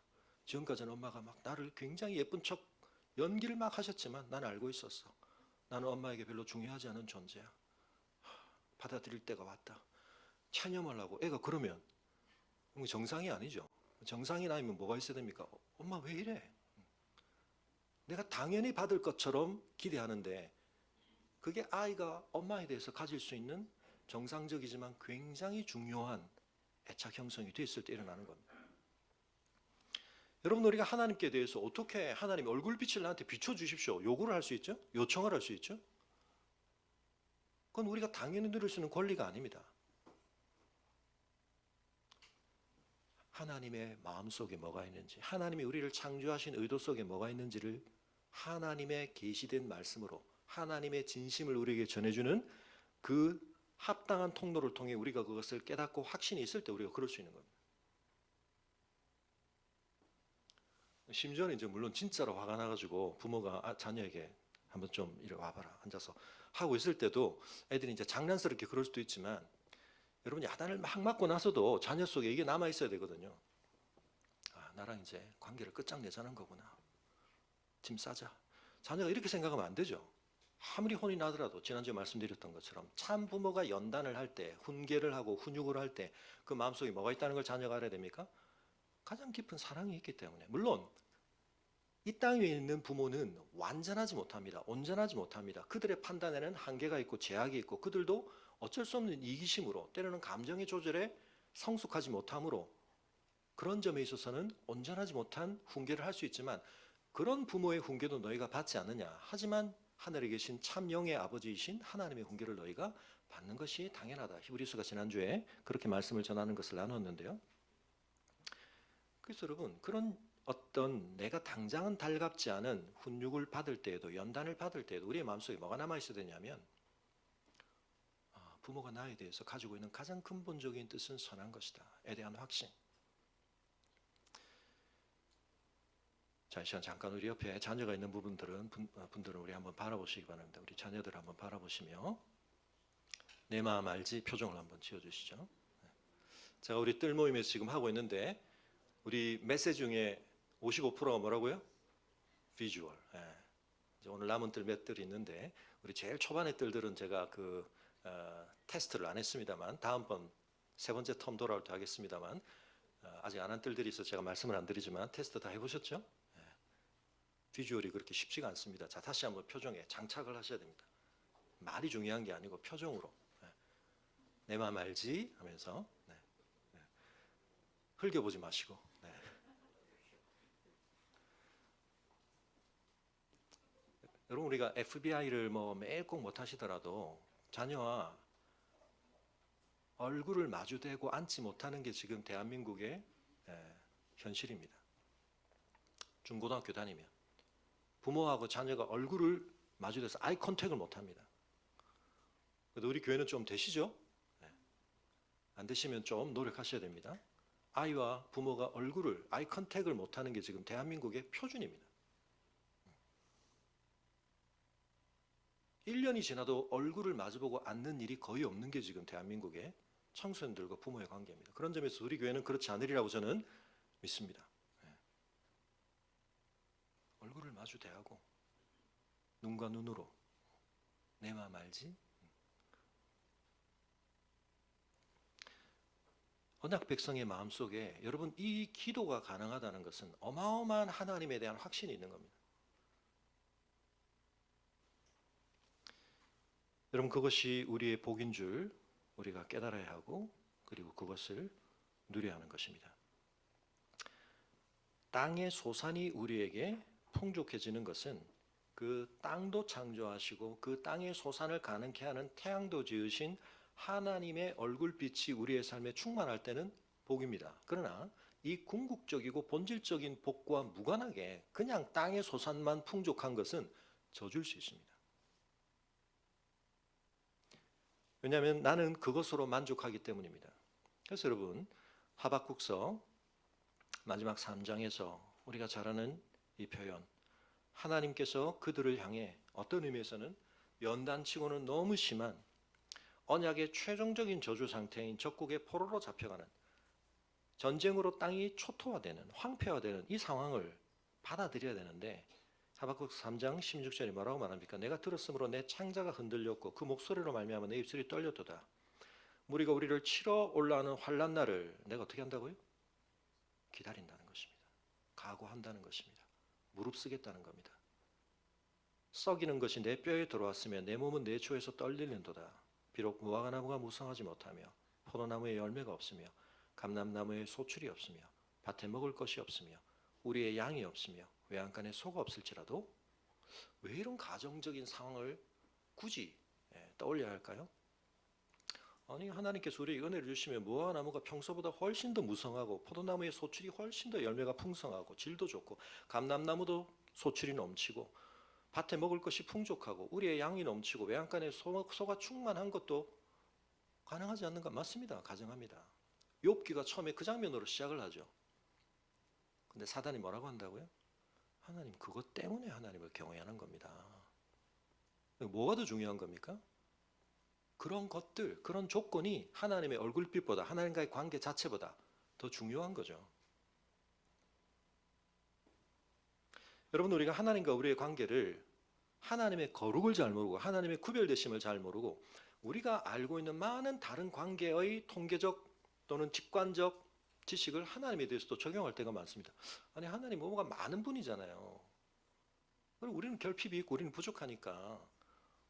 지금까지는 엄마가 막 나를 굉장히 예쁜 척 연기를 막 하셨지만 난 알고 있었어. 나는 엄마에게 별로 중요하지 않은 존재야. 받아들일 때가 왔다. 체념하려고 애가 그러면 정상이 아니죠. 정상이 아니면 뭐가 있어야 됩니까? 엄마 왜 이래? 내가 당연히 받을 것처럼 기대하는데 그게 아이가 엄마에 대해서 가질 수 있는 정상적이지만 굉장히 중요한 애착 형성이 됐을 때 일어나는 겁니다. 여러분 우리가 하나님께 대해서 어떻게 하나님 얼굴빛을 나한테 비춰주십시오 요구를 할 수 있죠? 요청을 할 수 있죠? 그건 우리가 당연히 누릴 수 있는 권리가 아닙니다. 하나님의 마음속에 뭐가 있는지 하나님이 우리를 창조하신 의도 속에 뭐가 있는지를 하나님의 계시된 말씀으로 하나님의 진심을 우리에게 전해주는 그 합당한 통로를 통해 우리가 그것을 깨닫고 확신이 있을 때 우리가 그럴 수 있는 겁니다. 심지어는 이제 물론 진짜로 화가 나가지고 부모가 자녀에게 한번 좀 이리 와봐라 앉아서 하고 있을 때도 애들이 이제 장난스럽게 그럴 수도 있지만 여러분 야단을 막 맞고 나서도 자녀 속에 이게 남아 있어야 되거든요. 아 나랑 이제 관계를 끝장내자는 거구나. 짐 싸자. 자녀가 이렇게 생각하면 안 되죠. 아무리 혼이 나더라도 지난주에 말씀드렸던 것처럼 참 부모가 연단을 할 때 훈계를 하고 훈육을 할 때 그 마음속에 뭐가 있다는 걸 자녀가 알아야 됩니까? 가장 깊은 사랑이 있기 때문에 물론 이 땅에 있는 부모는 완전하지 못합니다. 온전하지 못합니다. 그들의 판단에는 한계가 있고 제약이 있고 그들도 어쩔 수 없는 이기심으로 때로는 감정의 조절에 성숙하지 못함으로 그런 점에 있어서는 온전하지 못한 훈계를 할 수 있지만 그런 부모의 훈계도 너희가 받지 않느냐. 하지만 하늘에 계신 참 영의 아버지이신 하나님의 훈계를 너희가 받는 것이 당연하다. 히브리서가 지난주에 그렇게 말씀을 전하는 것을 나눴는데요. 그래서 여러분 그런 어떤 내가 당장은 달갑지 않은 훈육을 받을 때에도 연단을 받을 때에도 우리의 마음속에 뭐가 남아있어야 되냐면 부모가 나에 대해서 가지고 있는 가장 근본적인 뜻은 선한 것이다에 대한 확신. 자, 이 시간 잠깐 우리 옆에 자녀가 있는 분들은 우리 한번 바라보시기 바랍니다. 우리 자녀들을 한번 바라보시며 내 마음 알지 표정을 한번 지어주시죠. 제가 우리 뜰 모임에서 지금 하고 있는데 우리 메시지 중에 55%가 뭐라고요? 비주얼. 이제 오늘 남은 뜰 몇 뜰이 있는데 우리 제일 초반의 뜰들은 제가 테스트를 안 했습니다만 다음번 세 번째 텀 돌아올 때 하겠습니다만 아직 안 한 뜰들이 있어서 제가 말씀을 안 드리지만 테스트 다 해보셨죠? 비주얼이 그렇게 쉽지가 않습니다. 자, 다시 한번 표정에 장착을 하셔야 됩니다. 말이 중요한 게 아니고 표정으로 내 마음 알지? 하면서 흘겨보지 마시고 여러분 우리가 FBI를 뭐 매일 꼭 못하시더라도 자녀와 얼굴을 마주대고 앉지 못하는 게 지금 대한민국의 현실입니다. 중고등학교 다니면 부모하고 자녀가 얼굴을 마주대서 아이 컨택을 못합니다. 그래도 우리 교회는 좀 되시죠? 안 되시면 좀 노력하셔야 됩니다. 아이와 부모가 얼굴을 아이 컨택을 못하는 게 지금 대한민국의 표준입니다. 1년이 지나도 얼굴을 마주보고 앉는 일이 거의 없는 게 지금 대한민국의 청소년들과 부모의 관계입니다. 그런 점에서 우리 교회는 그렇지 않으리라고 저는 믿습니다. 얼굴을 마주 대하고 눈과 눈으로 내 마음 알지? 언약 백성의 마음속에 여러분 이 기도가 가능하다는 것은 어마어마한 하나님에 대한 확신이 있는 겁니다. 여러분 그것이 우리의 복인 줄 우리가 깨달아야 하고 그리고 그것을 누려야 하는 것입니다. 땅의 소산이 우리에게 풍족해지는 것은 그 땅도 창조하시고 그 땅의 소산을 가능케 하는 태양도 지으신 하나님의 얼굴빛이 우리의 삶에 충만할 때는 복입니다. 그러나 이 궁극적이고 본질적인 복과 무관하게 그냥 땅의 소산만 풍족한 것은 저주일 수 있습니다. 왜냐하면 나는 그것으로 만족하기 때문입니다. 그래서 여러분 하박국서 마지막 3장에서 우리가 잘 아는 이 표현 하나님께서 그들을 향해 어떤 의미에서는 연단치고는 너무 심한 언약의 최종적인 저주 상태인 적국의 포로로 잡혀가는 전쟁으로 땅이 초토화되는 황폐화되는 이 상황을 받아들여야 되는데 하박국 3장 16절이 뭐라고 말합니까? 내가 들었으므로 내 창자가 흔들렸고 그 목소리로 말미암아 내 입술이 떨렸도다. 무리가 우리를 치러 올라오는 환난 날을 내가 어떻게 한다고요? 기다린다는 것입니다. 각오한다는 것입니다. 무릅쓰겠다는 겁니다. 썩이는 것이 내 뼈에 들어왔으면 내 몸은 내 초에서 떨리는도다. 비록 무화과나무가 무성하지 못하며 포도나무에 열매가 없으며 감람나무에 소출이 없으며 밭에 먹을 것이 없으며 우리의 양이 없으며 외양간에 소가 없을지라도 왜 이런 가정적인 상황을 굳이 떠올려야 할까요? 아니 하나님께서 우리에게 은혜를 주시면 무화과나무가 평소보다 훨씬 더 무성하고 포도나무의 소출이 훨씬 더 열매가 풍성하고 질도 좋고 감람나무도 소출이 넘치고 밭에 먹을 것이 풍족하고 우리의 양이 넘치고 외양간에 소가 충만한 것도 가능하지 않는가? 맞습니다. 가정합니다. 욥기가 처음에 그 장면으로 시작을 하죠. 근데 사단이 뭐라고 한다고요? 하나님 그것 때문에 하나님을 경외하는 겁니다. 뭐가 더 중요한 겁니까? 그런 것들, 그런 조건이 하나님의 얼굴빛보다 하나님과의 관계 자체보다 더 중요한 거죠. 여러분 우리가 하나님과 우리의 관계를 하나님의 거룩을 잘 모르고 하나님의 구별되심을 잘 모르고 우리가 알고 있는 많은 다른 관계의 통계적 또는 직관적 지식을 하나님에 대해서도 적용할 때가 많습니다. 아니 하나님 뭐가 많은 분이잖아요. 그리고 우리는 결핍이 있고 우리는 부족하니까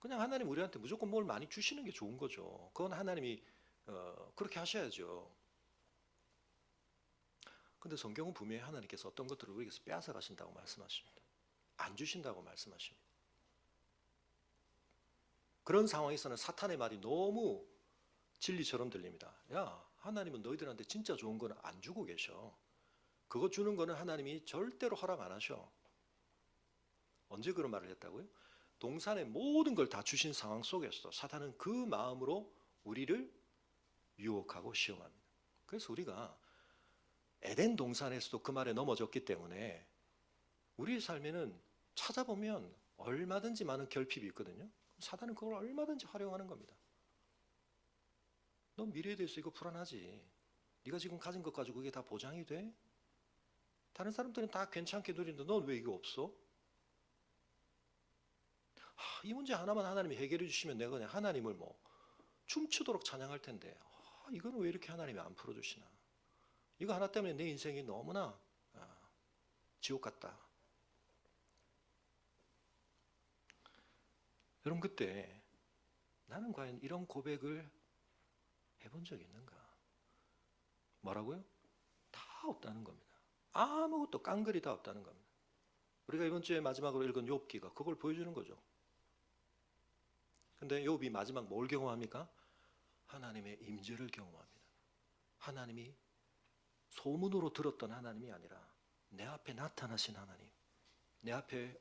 그냥 하나님 우리한테 무조건 뭘 많이 주시는 게 좋은 거죠. 그건 하나님이 그렇게 하셔야죠. 근데 성경은 분명히 하나님께서 어떤 것들을 우리에게서 빼앗아 가신다고 말씀하십니다. 안 주신다고 말씀하십니다. 그런 상황에서는 사탄의 말이 너무 진리처럼 들립니다. 야, 하나님은 너희들한테 진짜 좋은 거는 안 주고 계셔. 그거 주는 거는 하나님이 절대로 허락 안 하셔. 언제 그런 말을 했다고요? 동산의 모든 걸 다 주신 상황 속에서 사탄은 그 마음으로 우리를 유혹하고 시험합니다. 그래서 우리가 에덴 동산에서도 그 말에 넘어졌기 때문에 우리의 삶에는 찾아보면 얼마든지 많은 결핍이 있거든요. 사탄은 그걸 얼마든지 활용하는 겁니다. 너 미래에 대해서 이거 불안하지? 네가 지금 가진 것 가지고 그게 다 보장이 돼? 다른 사람들은 다 괜찮게 누리는데 넌 왜 이거 없어? 이 문제 하나만 하나님이 해결해 주시면 내가 그냥 하나님을 뭐 춤추도록 찬양할 텐데 이거는 왜 이렇게 하나님이 안 풀어주시나? 이거 하나 때문에 내 인생이 너무나 지옥 같다. 여러분 그때 나는 과연 이런 고백을 해본 적이 있는가? 뭐라고요? 다 없다는 겁니다. 아무것도 깡그리 다 없다는 겁니다. 우리가 이번 주에 마지막으로 읽은 욥기가 그걸 보여주는 거죠. 근데 욥이 마지막 뭘 경험합니까? 하나님의 임재를 경험합니다. 하나님이 소문으로 들었던 하나님이 아니라 내 앞에 나타나신 하나님, 내 앞에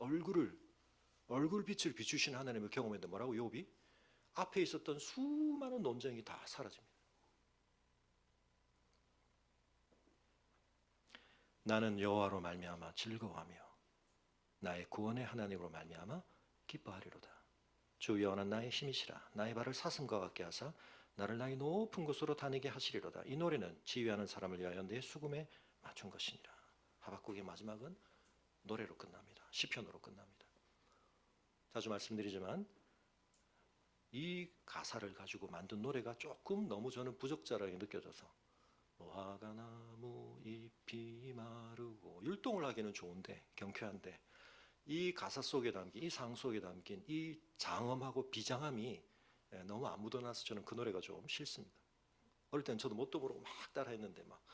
얼굴빛을 비추신 하나님을 경험했는데 뭐라고 욥이? 앞에 있었던 수많은 논쟁이 다 사라집니다. 나는 여호와로 말미암아 즐거워하며 나의 구원의 하나님으로 말미암아 기뻐하리로다. 주 여호와는 나의 힘이시라. 나의 발을 사슴과 같게 하사 나를 나의 높은 곳으로 다니게 하시리로다. 이 노래는 지휘하는 사람을 위하여 내 수금에 맞춘 것이니라. 하박국의 마지막은 노래로 끝납니다. 시편으로 끝납니다. 자주 말씀드리지만 이 가사를 가지고 만든 노래가 조금 너무 저는 부적절하게 느껴져서 화가 나무 잎이 마르고 율동을 하기는 좋은데 경쾌한데 이 가사 속에 담긴 이 상 속에 담긴 이 장엄하고 비장함이 너무 안 묻어나서 저는 그 노래가 좀 싫습니다. 어릴 때는 저도 뭣도 모르고 막 따라했는데 막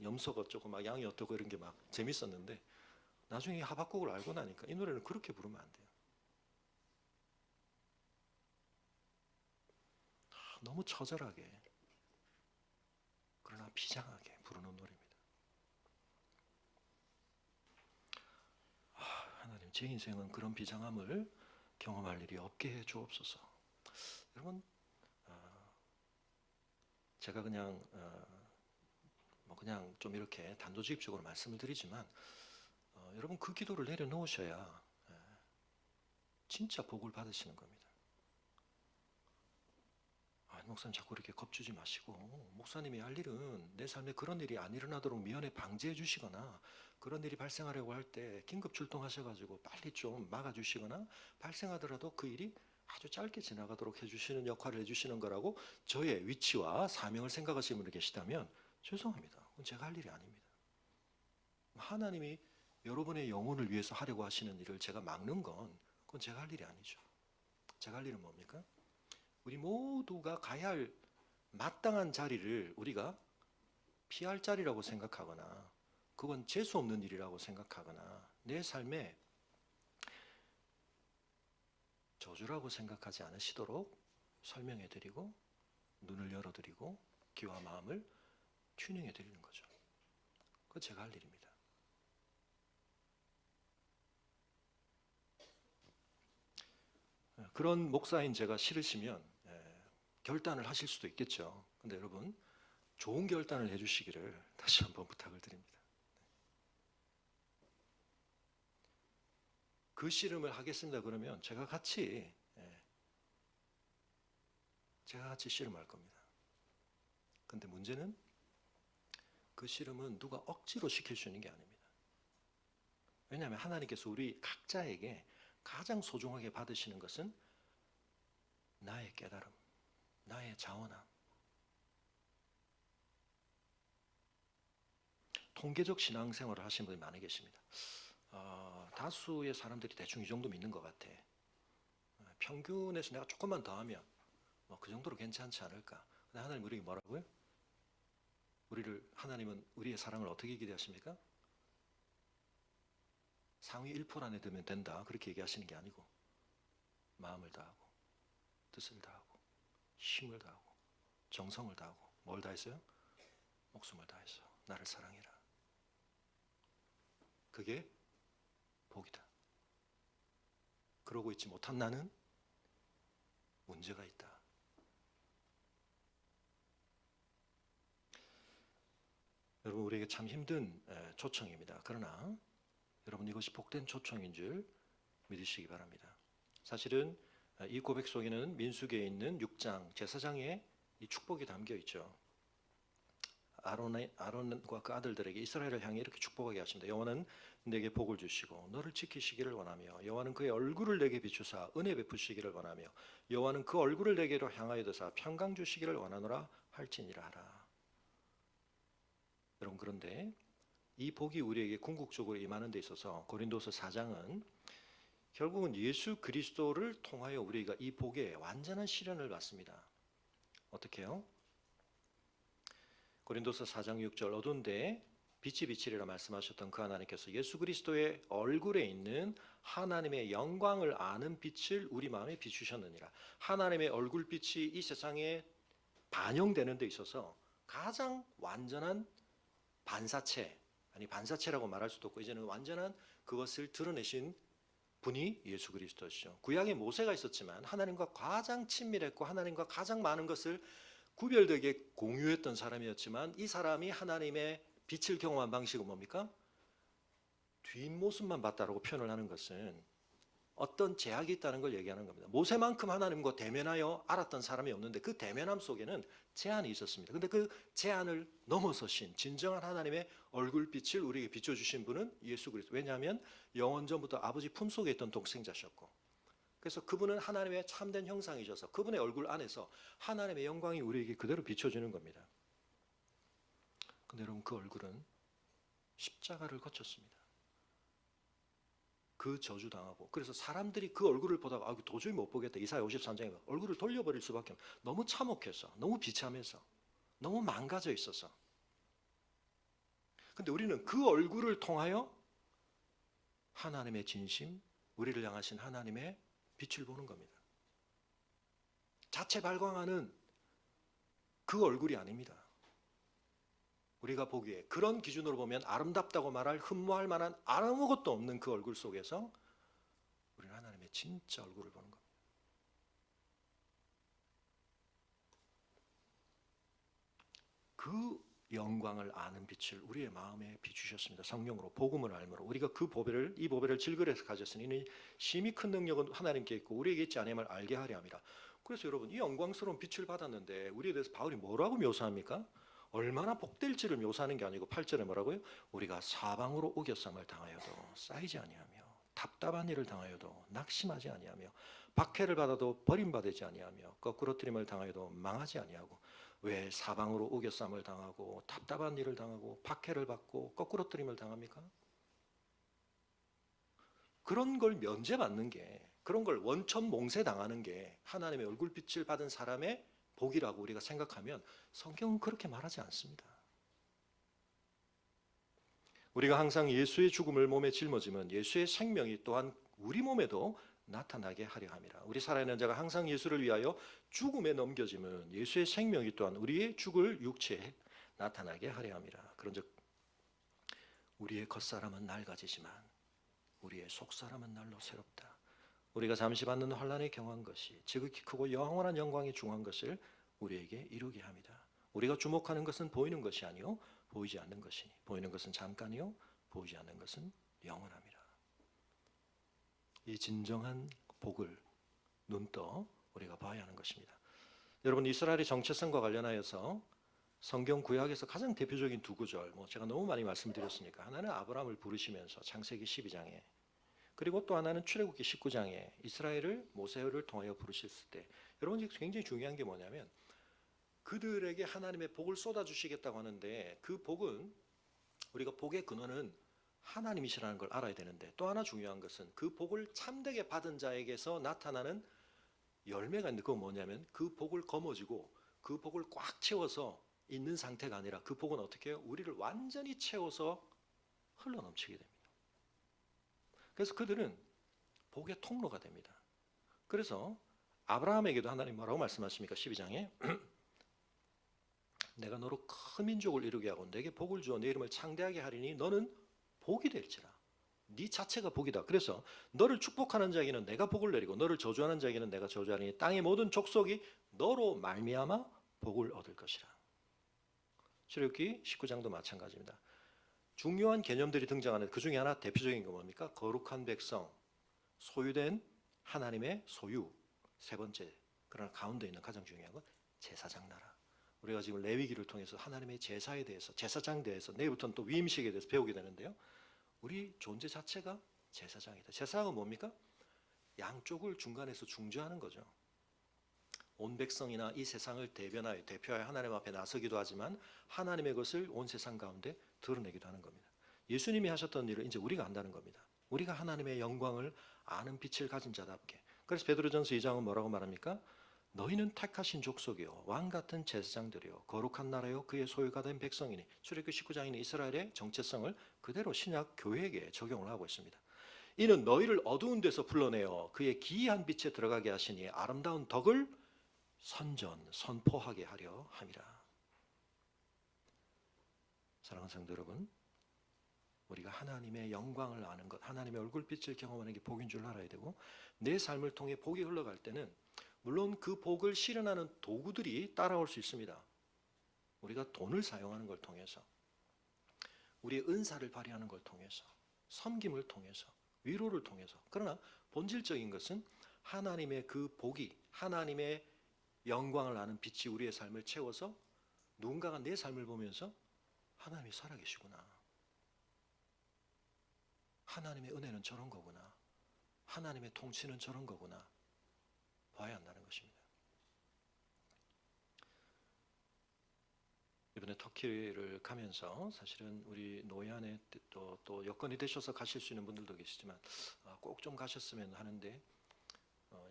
염소가 어쩌고 막 양이 어떻고 이런 게 막 재밌었는데 나중에 하박국을 알고 나니까 이 노래는 그렇게 부르면 안 돼요. 너무 처절하게 그러나 비장하게 부르는 노래입니다. 하나님 제 인생은 그런 비장함을 경험할 일이 없게 해 주옵소서. 여러분 제가 그냥 좀 이렇게 단도직입적으로 말씀을 드리지만 여러분 그 기도를 내려놓으셔야 진짜 복을 받으시는 겁니다. 목사님 자꾸 이렇게 겁주지 마시고 목사님이 할 일은 내 삶에 그런 일이 안 일어나도록 미연에 방지해 주시거나 그런 일이 발생하려고 할 때 긴급 출동하셔가지고 빨리 좀 막아주시거나 발생하더라도 그 일이 아주 짧게 지나가도록 해주시는 역할을 해주시는 거라고 저의 위치와 사명을 생각하시는 분이 계시다면 죄송합니다. 그건 제가 할 일이 아닙니다. 하나님이 여러분의 영혼을 위해서 하려고 하시는 일을 제가 막는 건 그건 제가 할 일이 아니죠. 제가 할 일은 뭡니까? 우리 모두가 가야 할 마땅한 자리를 우리가 피할 자리라고 생각하거나 그건 재수 없는 일이라고 생각하거나 내 삶에 저주라고 생각하지 않으시도록 설명해 드리고 눈을 열어 드리고 귀와 마음을 튜닝해 드리는 거죠. 그거 제가 할 일입니다. 그런 목사인 제가 싫으시면 결단을 하실 수도 있겠죠. 근데 여러분 좋은 결단을 해주시기를 다시 한번 부탁을 드립니다. 그 씨름을 하겠습니다 그러면 제가 같이 씨름할 겁니다. 근데 문제는 그 씨름은 누가 억지로 시킬 수 있는 게 아닙니다. 왜냐하면 하나님께서 우리 각자에게 가장 소중하게 받으시는 것은 나의 깨달음, 나의 자원함. 통계적 신앙생활을 하시는 분이 많이 계십니다. 다수의 사람들이 대충 이 정도 믿는 것 같아. 평균에서 내가 조금만 더 하면 그 정도로 괜찮지 않을까. 근데 하나님 우리에게 뭐라고요? 하나님은 우리의 사랑을 어떻게 기대하십니까? 상위 1% 안에 들면 된다 그렇게 얘기하시는 게 아니고 마음을 다하고 뜻을 다하고 힘을 다하고 정성을 다하고 뭘 다했어요? 목숨을 다해서 나를 사랑해라. 그게 복이다. 그러고 있지 못한 나는 문제가 있다. 여러분 우리에게 참 힘든 초청입니다. 그러나 여러분 이것이 복된 초청인 줄 믿으시기 바랍니다. 사실은 이 고백 속에는 민수기에 있는 6장 제사장의 이 축복이 담겨 있죠. 아론과 그 아들들에게 이스라엘을 향해 이렇게 축복하게 하십니다. 여호와는 내게 복을 주시고 너를 지키시기를 원하며 여호와는 그의 얼굴을 내게 비추사 은혜 베푸시기를 원하며 여호와는 그 얼굴을 내게로 향하여 드사 평강 주시기를 원하노라 할지니라 하라. 여러분 그런데 이 복이 우리에게 궁극적으로 임하는 데 있어서 고린도서 4장은 결국은 예수 그리스도를 통하여 우리가 이 복의 완전한 실현을 받습니다. 어떻게 해요? 고린도서 4장 6절 어두운데 빛이 비치리라 말씀하셨던 그 하나님께서 예수 그리스도의 얼굴에 있는 하나님의 영광을 아는 빛을 우리 마음에 비추셨느니라. 하나님의 얼굴빛이 이 세상에 반영되는 데 있어서 가장 완전한 반사체, 아니 반사체라고 말할 수도 없고 이제는 완전한 그것을 드러내신 분이 예수 그리스도시죠. 구약에 모세가 있었지만 하나님과 가장 친밀했고 하나님과 가장 많은 것을 구별되게 공유했던 사람이었지만 이 사람이 하나님의 빛을 경험한 방식은 뭡니까? 뒷모습만 봤다라고 표현을 하는 것은 어떤 제약이 있다는 걸 얘기하는 겁니다. 모세만큼 하나님과 대면하여 알았던 사람이 없는데 그 대면함 속에는 제한이 있었습니다. 근데 그 제한을 넘어서신 진정한 하나님의 얼굴빛을 우리에게 비춰주신 분은 예수 그리스도. 왜냐하면 영원전부터 아버지 품속에 있던 독생자셨고 그래서 그분은 하나님의 참된 형상이셔서 그분의 얼굴 안에서 하나님의 영광이 우리에게 그대로 비춰지는 겁니다. 근데 여러분 그 얼굴은 십자가를 거쳤습니다. 그 저주당하고 그래서 사람들이 그 얼굴을 보다가 도저히 못 보겠다. 이사야 53장에 얼굴을 돌려버릴 수밖에 없어요. 너무 참혹해서 너무 비참해서 너무 망가져 있어서. 근데 우리는 그 얼굴을 통하여 하나님의 진심, 우리를 향하신 하나님의 빛을 보는 겁니다. 자체 발광하는 그 얼굴이 아닙니다. 우리가 보기에 그런 기준으로 보면 아름답다고 말할 흠모할 만한 아무것도 없는 그 얼굴 속에서 우리는 하나님의 진짜 얼굴을 보는 겁니다. 그 영광을 아는 빛을 우리의 마음에 비추셨습니다. 성령으로 복음을 알므로 우리가 이 보배를 질그릇에 가졌으니 이는 심히 큰 능력은 하나님께 있고 우리에게 있지 아니함을 알게 하려 함이라. 그래서 여러분 이 영광스러운 빛을 받았는데 우리에 대해서 바울이 뭐라고 묘사합니까? 얼마나 복될지를 묘사하는 게 아니고 8절에 뭐라고요? 우리가 사방으로 우겨쌈을 당하여도 쌓이지 아니하며 답답한 일을 당하여도 낙심하지 아니하며 박해를 받아도 버림받지 아니하며 거꾸러뜨림을 당하여도 망하지 아니하고. 왜 사방으로 우겨쌈을 당하고 답답한 일을 당하고 박해를 받고 거꾸러뜨림을 당합니까? 그런 걸 면제받는 게, 그런 걸 원천 몽쇄당하는 게 하나님의 얼굴빛을 받은 사람의 복이라고 우리가 생각하면 성경은 그렇게 말하지 않습니다. 우리가 항상 예수의 죽음을 몸에 짊어지면 예수의 생명이 또한 우리 몸에도 나타나게 하려 함이라. 우리 살아있는 자가 항상 예수를 위하여 죽음에 넘겨짐은 예수의 생명이 또한 우리의 죽을 육체에 나타나게 하려 함이라. 그런즉 우리의 겉사람은 낡아지지만 우리의 속사람은 날로 새롭다. 우리가 잠시 받는 환난에 경한 것이 지극히 크고 영원한 영광에 중한 것을 우리에게 이루게 합니다. 우리가 주목하는 것은 보이는 것이 아니요 보이지 않는 것이니 보이는 것은 잠깐이요 보이지 않는 것은 영원함이라. 이 진정한 복을 눈떠 우리가 봐야 하는 것입니다. 여러분 이스라엘의 정체성과 관련하여서 성경 구약에서 가장 대표적인 두 구절, 제가 너무 많이 말씀드렸으니까 하나는 아브라함을 부르시면서 창세기 12장에 그리고 또 하나는 출애굽기 19장에 이스라엘을 모세를 통하여 부르셨을 때 여러분 굉장히 중요한 게 뭐냐면 그들에게 하나님의 복을 쏟아주시겠다고 하는데 그 복은 우리가 복의 근원은 하나님이시라는 걸 알아야 되는데 또 하나 중요한 것은 그 복을 참되게 받은 자에게서 나타나는 열매가 있는데 그건 뭐냐면 그 복을 거머쥐고 그 복을 꽉 채워서 있는 상태가 아니라 그 복은 어떻게 해요? 우리를 완전히 채워서 흘러넘치게 됩니다. 그래서 그들은 복의 통로가 됩니다. 그래서 아브라함에게도 하나님 뭐라고 말씀하십니까? 12장에 내가 너로 큰 민족을 이루게 하고 내게 복을 주어 내 이름을 창대하게 하리니 너는 복이 될지라. 네 자체가 복이다. 그래서 너를 축복하는 자에게는 내가 복을 내리고 너를 저주하는 자에게는 내가 저주하리니 땅의 모든 족속이 너로 말미암아 복을 얻을 것이라. 출애굽기 19장도 마찬가지입니다. 중요한 개념들이 등장하는 그 중에 하나 대표적인 거 뭡니까? 거룩한 백성, 소유된 하나님의 소유. 세 번째, 그러나 가운데 있는 가장 중요한 건 제사장 나라. 우리가 지금 레위기를 통해서 하나님의 제사에 대해서, 제사장에 대해서, 내일부터는 또 위임식에 대해서 배우게 되는데요. 우리 존재 자체가 제사장이다. 제사장은 뭡니까? 양쪽을 중간에서 중재하는 거죠. 온 백성이나 이 세상을 대표하여 하나님 앞에 나서기도 하지만 하나님의 것을 온 세상 가운데 드러내기도 하는 겁니다. 예수님이 하셨던 일을 이제 우리가 한다는 겁니다. 우리가 하나님의 영광을 아는 빛을 가진 자답게. 그래서 베드로전서 2장은 뭐라고 말합니까? 너희는 택하신 족속이요 왕 같은 제사장들이요 거룩한 나라요 그의 소유가 된 백성이니. 출애굽기 19장에는 이스라엘의 정체성을 그대로 신약 교회에게 적용을 하고 있습니다. 이는 너희를 어두운 데서 불러내어 그의 기이한 빛에 들어가게 하시니 아름다운 덕을 선포하게 하려 함이라. 사랑하는 성도 여러분, 우리가 하나님의 영광을 아는 것, 하나님의 얼굴빛을 경험하는 게 복인 줄 알아야 되고, 내 삶을 통해 복이 흘러갈 때는 물론 그 복을 실현하는 도구들이 따라올 수 있습니다. 우리가 돈을 사용하는 걸 통해서, 우리의 은사를 발휘하는 걸 통해서, 섬김을 통해서, 위로를 통해서. 그러나 본질적인 것은 하나님의 그 복이, 하나님의 영광을 아는 빛이 우리의 삶을 채워서 누군가가 내 삶을 보면서 하나님이 살아계시구나, 하나님의 은혜는 저런 거구나, 하나님의 통치는 저런 거구나 봐야 한다는 것입니다. 이번에 터키를 가면서 사실은 우리 노예안에 또 여건이 되셔서 가실 수 있는 분들도 계시지만 꼭 좀 가셨으면 하는데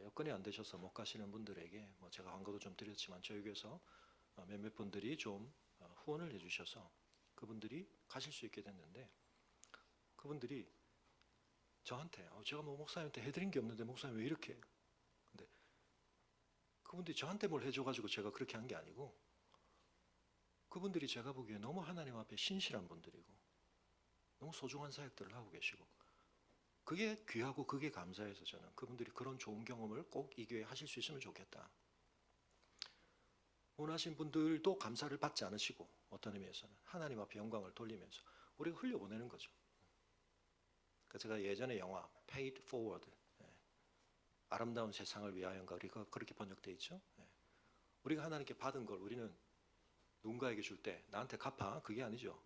여건이 안 되셔서 못 가시는 분들에게 제가 광고도 좀 드렸지만 저희 교회에서 몇몇 분들이 좀 후원을 해주셔서 그분들이 가실 수 있게 됐는데, 그분들이 저한테 제가 목사님한테 해드린 게 없는데 목사님 왜 이렇게, 근데 그분들이 저한테 뭘 해줘가지고 제가 그렇게 한 게 아니고 그분들이 제가 보기에 너무 하나님 앞에 신실한 분들이고 너무 소중한 사역들을 하고 계시고 그게 귀하고 그게 감사해서 저는 그분들이 그런 좋은 경험을 꼭 이 교회에 하실 수 있으면 좋겠다. 원하신 분들도 감사를 받지 않으시고 어떤 의미에서는 하나님 앞에 영광을 돌리면서 우리가 흘려보내는 거죠. 제가 예전에 영화 Paid Forward, 아름다운 세상을 위하여인가 우리가 그렇게 번역되어 있죠. 우리가 하나님께 받은 걸 우리는 누군가에게 줄 때 나한테 갚아, 그게 아니죠.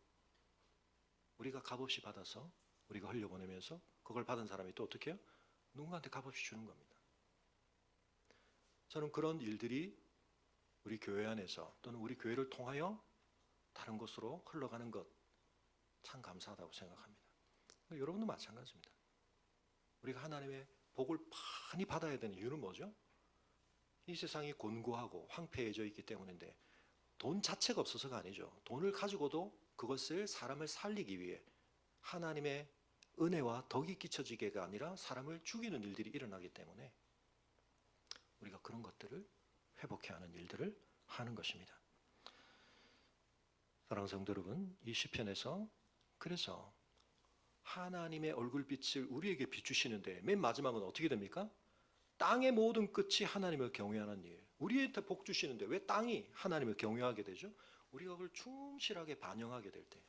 우리가 값없이 받아서 우리가 흘려보내면서 그걸 받은 사람이 또 어떻게 해요? 누군가한테 값없이 주는 겁니다. 저는 그런 일들이 우리 교회 안에서 또는 우리 교회를 통하여 다른 곳으로 흘러가는 것 참 감사하다고 생각합니다. 여러분도 마찬가지입니다. 우리가 하나님의 복을 많이 받아야 되는 이유는 뭐죠? 이 세상이 곤고하고 황폐해져 있기 때문인데 돈 자체가 없어서가 아니죠. 돈을 가지고도 그것을 사람을 살리기 위해 하나님의 은혜와 덕이 끼쳐지게가 아니라 사람을 죽이는 일들이 일어나기 때문에 우리가 그런 것들을 회복해야 하는 일들을 하는 것입니다. 사랑하는 성도 여러분, 이 시편에서 그래서 하나님의 얼굴빛을 우리에게 비추시는데 맨 마지막은 어떻게 됩니까? 땅의 모든 끝이 하나님을 경외하는 일. 우리한테 복 주시는데 왜 땅이 하나님을 경외하게 되죠? 우리가 그걸 충실하게 반영하게 될 때,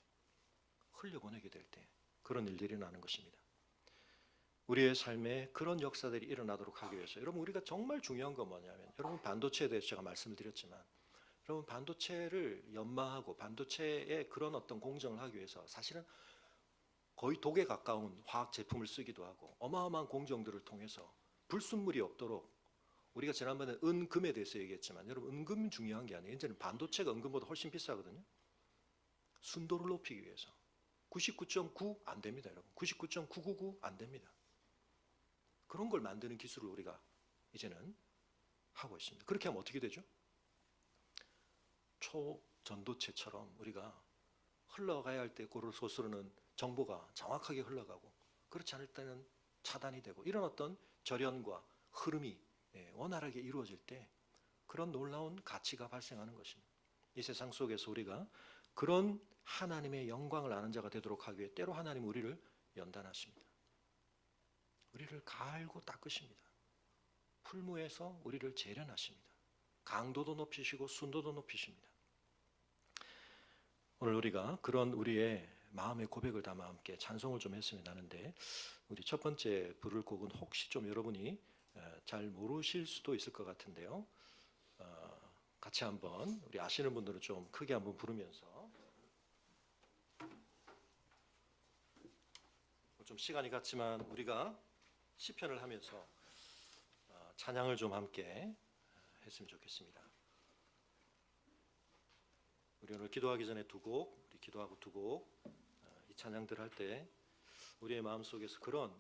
흘려보내게 될 때 그런 일들이 일어나는 것입니다. 우리의 삶에 그런 역사들이 일어나도록 하기 위해서 여러분, 우리가 정말 중요한 건 뭐냐면, 여러분 반도체에 대해서 제가 말씀을 드렸지만 여러분 반도체를 연마하고 반도체의 그런 어떤 공정을 하기 위해서 사실은 거의 독에 가까운 화학 제품을 쓰기도 하고 어마어마한 공정들을 통해서 불순물이 없도록, 우리가 지난번에 은금에 대해서 얘기했지만 여러분 은금이 중요한 게 아니에요. 이제는 반도체가 은금보다 훨씬 비싸거든요. 순도를 높이기 위해서 99.9 안 됩니다. 여러분 99.999 안 됩니다. 그런 걸 만드는 기술을 우리가 이제는 하고 있습니다. 그렇게 하면 어떻게 되죠? 초전도체처럼 우리가 흘러가야 할 때 고를 솟으르는 정보가 정확하게 흘러가고, 그렇지 않을 때는 차단이 되고, 이런 어떤 절연과 흐름이 원활하게 이루어질 때 그런 놀라운 가치가 발생하는 것입니다. 이 세상 속에서 우리가 그런 하나님의 영광을 아는 자가 되도록 하기 위해 때로 하나님은 우리를 연단하십니다. 우리를 갈고 닦으십니다. 풀무에서 우리를 재련하십니다. 강도도 높이시고 순도도 높이십니다. 오늘 우리가 그런 우리의 마음의 고백을 담아 함께 찬송을 좀 했으면 하는데, 우리 첫 번째 부를 곡은 혹시 좀 여러분이 잘 모르실 수도 있을 것 같은데요, 같이 한번 우리 아시는 분들은 좀 크게 한번 부르면서, 좀 시간이 갔지만 우리가 시편을 하면서 찬양을 좀 함께 했으면 좋겠습니다. 우리 오늘 기도하기 전에 두 곡, 우리 기도하고 두 곡, 이 찬양들 할 때 우리의 마음속에서 그런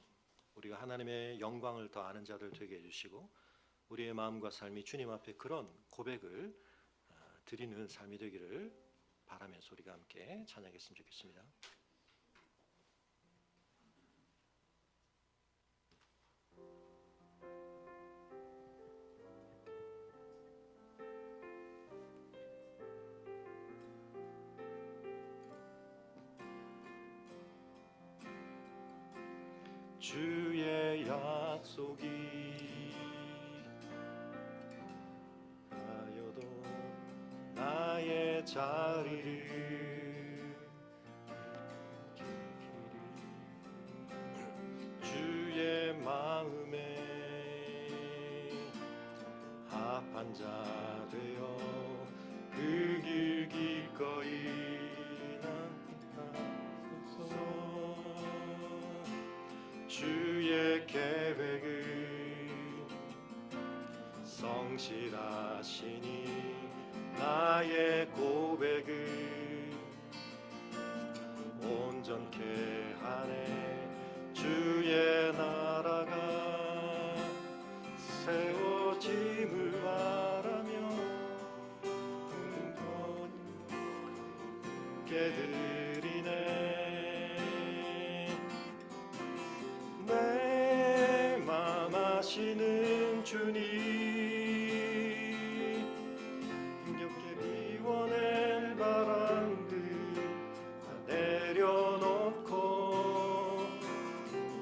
우리가 하나님의 영광을 더 아는 자들 되게 해주시고, 우리의 마음과 삶이 주님 앞에 그런 고백을 드리는 삶이 되기를 바라면서 우리가 함께 찬양했으면 좋겠습니다. 주의 약속이 하여도 나의 자리를 주의 마음에 합한 자 되어 그 길 기꺼이 주의 계획을 성실하시니 나의 고백을 온전케 하네. 주의 나라가 세워짐을 바라며 깨드리네. 내 맘 아시는 주님, 힘겹게 비워낸 바람들 다 내려놓고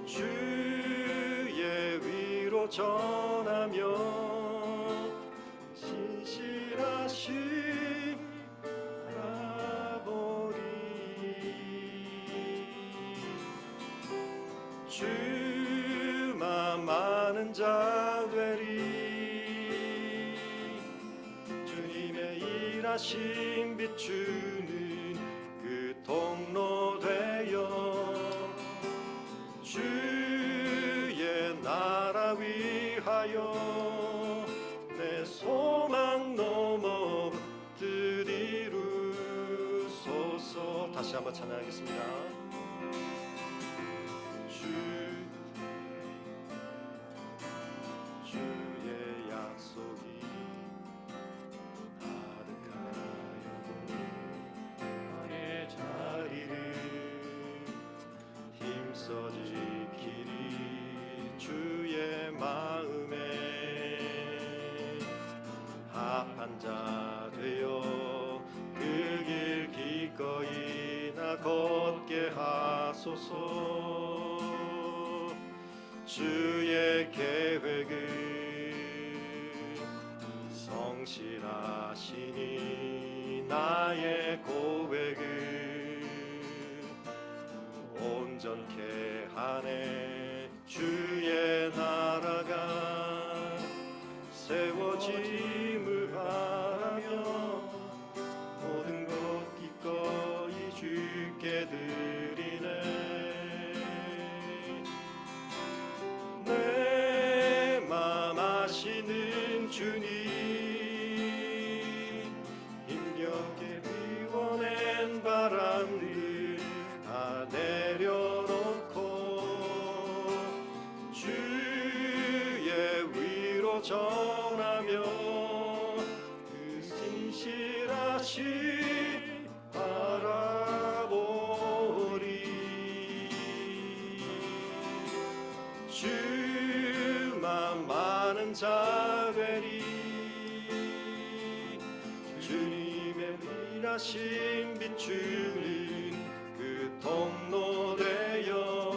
주의 위로 전하며 신실하신 아버지, 주만 많은 자 되리. 주님의 일하심 비추는 그 통로 되어 주의 나라 위하여 내 소망 넘어 드리루소서. 다시 한번 찬양하겠습니다. 주의 약속이 아득하여도 나의 자리를 힘써 지키리. 주의 마음에 합한 자 되어 그 길 기꺼이 나 걷게 하소서. 주의 계획을 성실하시니 나의 고백을 온전케 하네. 주의 나라가 세워짐을 바라며 모든 것 기꺼이 주께 드리네. 내 맘 아시는 주님, 힘겹게 비워낸 바람들 다 내려놓고 주의 위로 전하며 자 되리. 주님의 일하심 비추는 그 통로 되어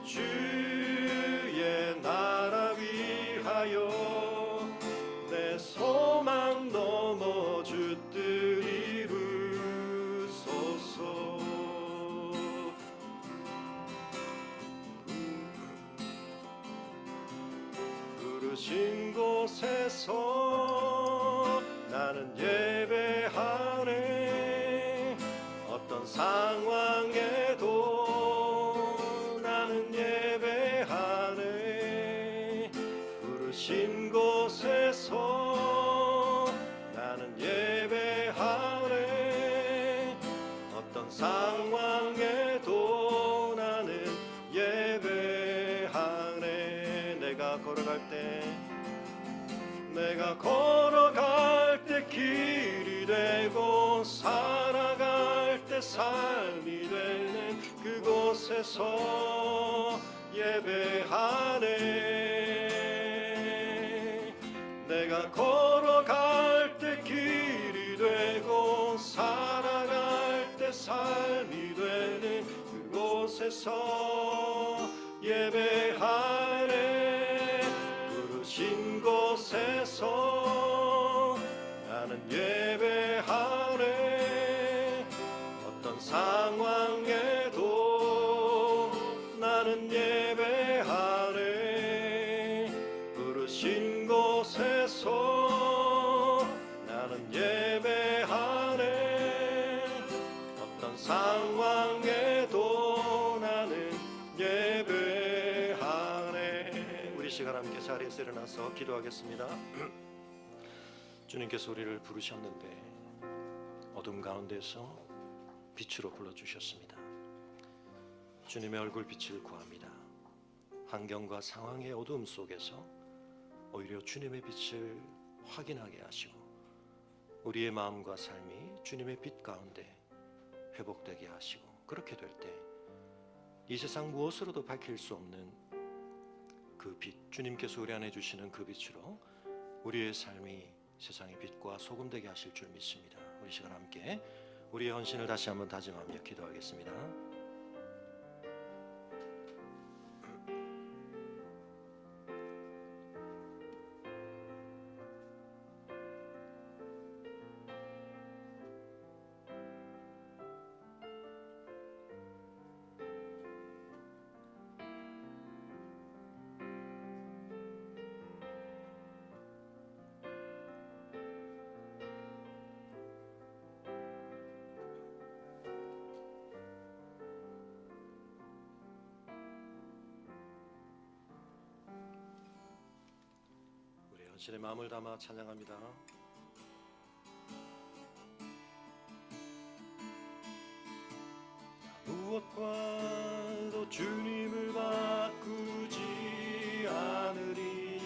주의 나라 위하여 내 소망 넘어 주들이 이루소서. 부르신 곳에서 나는 예배하네. 어떤 상황에도 나는 예배하네. 부르신 곳에서 나는 예배하네. 어떤 상황에도 나는 예배하네. 내가 걸어갈 때 길이 되고 살아갈 때 삶이 되는 그곳에서 예배하네. 내가 걸어갈 때 길이 되고 살아갈 때 삶이 되는 그곳에서 예배하네. 부르신 곳에서 나는 예배하네. 어떤 상황에도 나는 예배하네. 부르신 곳에서 나는 예배하네. 어떤 상황에도 나는 예배하네. 우리 시간 함께 자리에서 일어나서 기도하겠습니다. 주님께서 우리를 부르셨는데 어둠 가운데서 빛으로 불러주셨습니다. 주님의 얼굴 빛을 구합니다. 환경과 상황의 어둠 속에서 오히려 주님의 빛을 확인하게 하시고 우리의 마음과 삶이 주님의 빛 가운데 회복되게 하시고, 그렇게 될 때 이 세상 무엇으로도 밝힐 수 없는 그 빛, 주님께서 우리 안에 주시는 그 빛으로 우리의 삶이 세상의 빛과 소금 되게 하실 줄 믿습니다. 우리 시간 함께 우리의 헌신을 다시 한번 다짐하며 기도하겠습니다. 당신의 마음을 담아 찬양합니다. 무엇과도 주님을 바꾸지 않으리.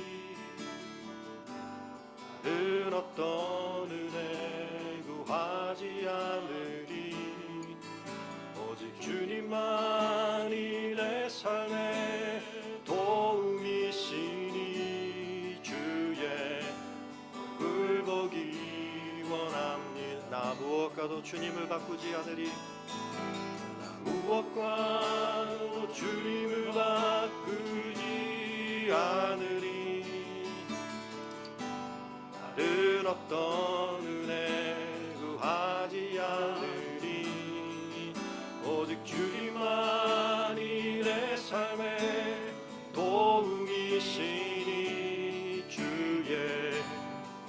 다른 어떤 은혜 구하지 않으리. 오직 주님만이 내 삶의 도움이시니 주의 얼굴 보기 원합니다. 나 무엇과도 주님을 바꾸지 않으리. 무엇과도 주님을 바꾸지 않으리. 다른 어떤 은혜 구하지 않으리. 오직 주님만이 내 삶의 도움이시니 주의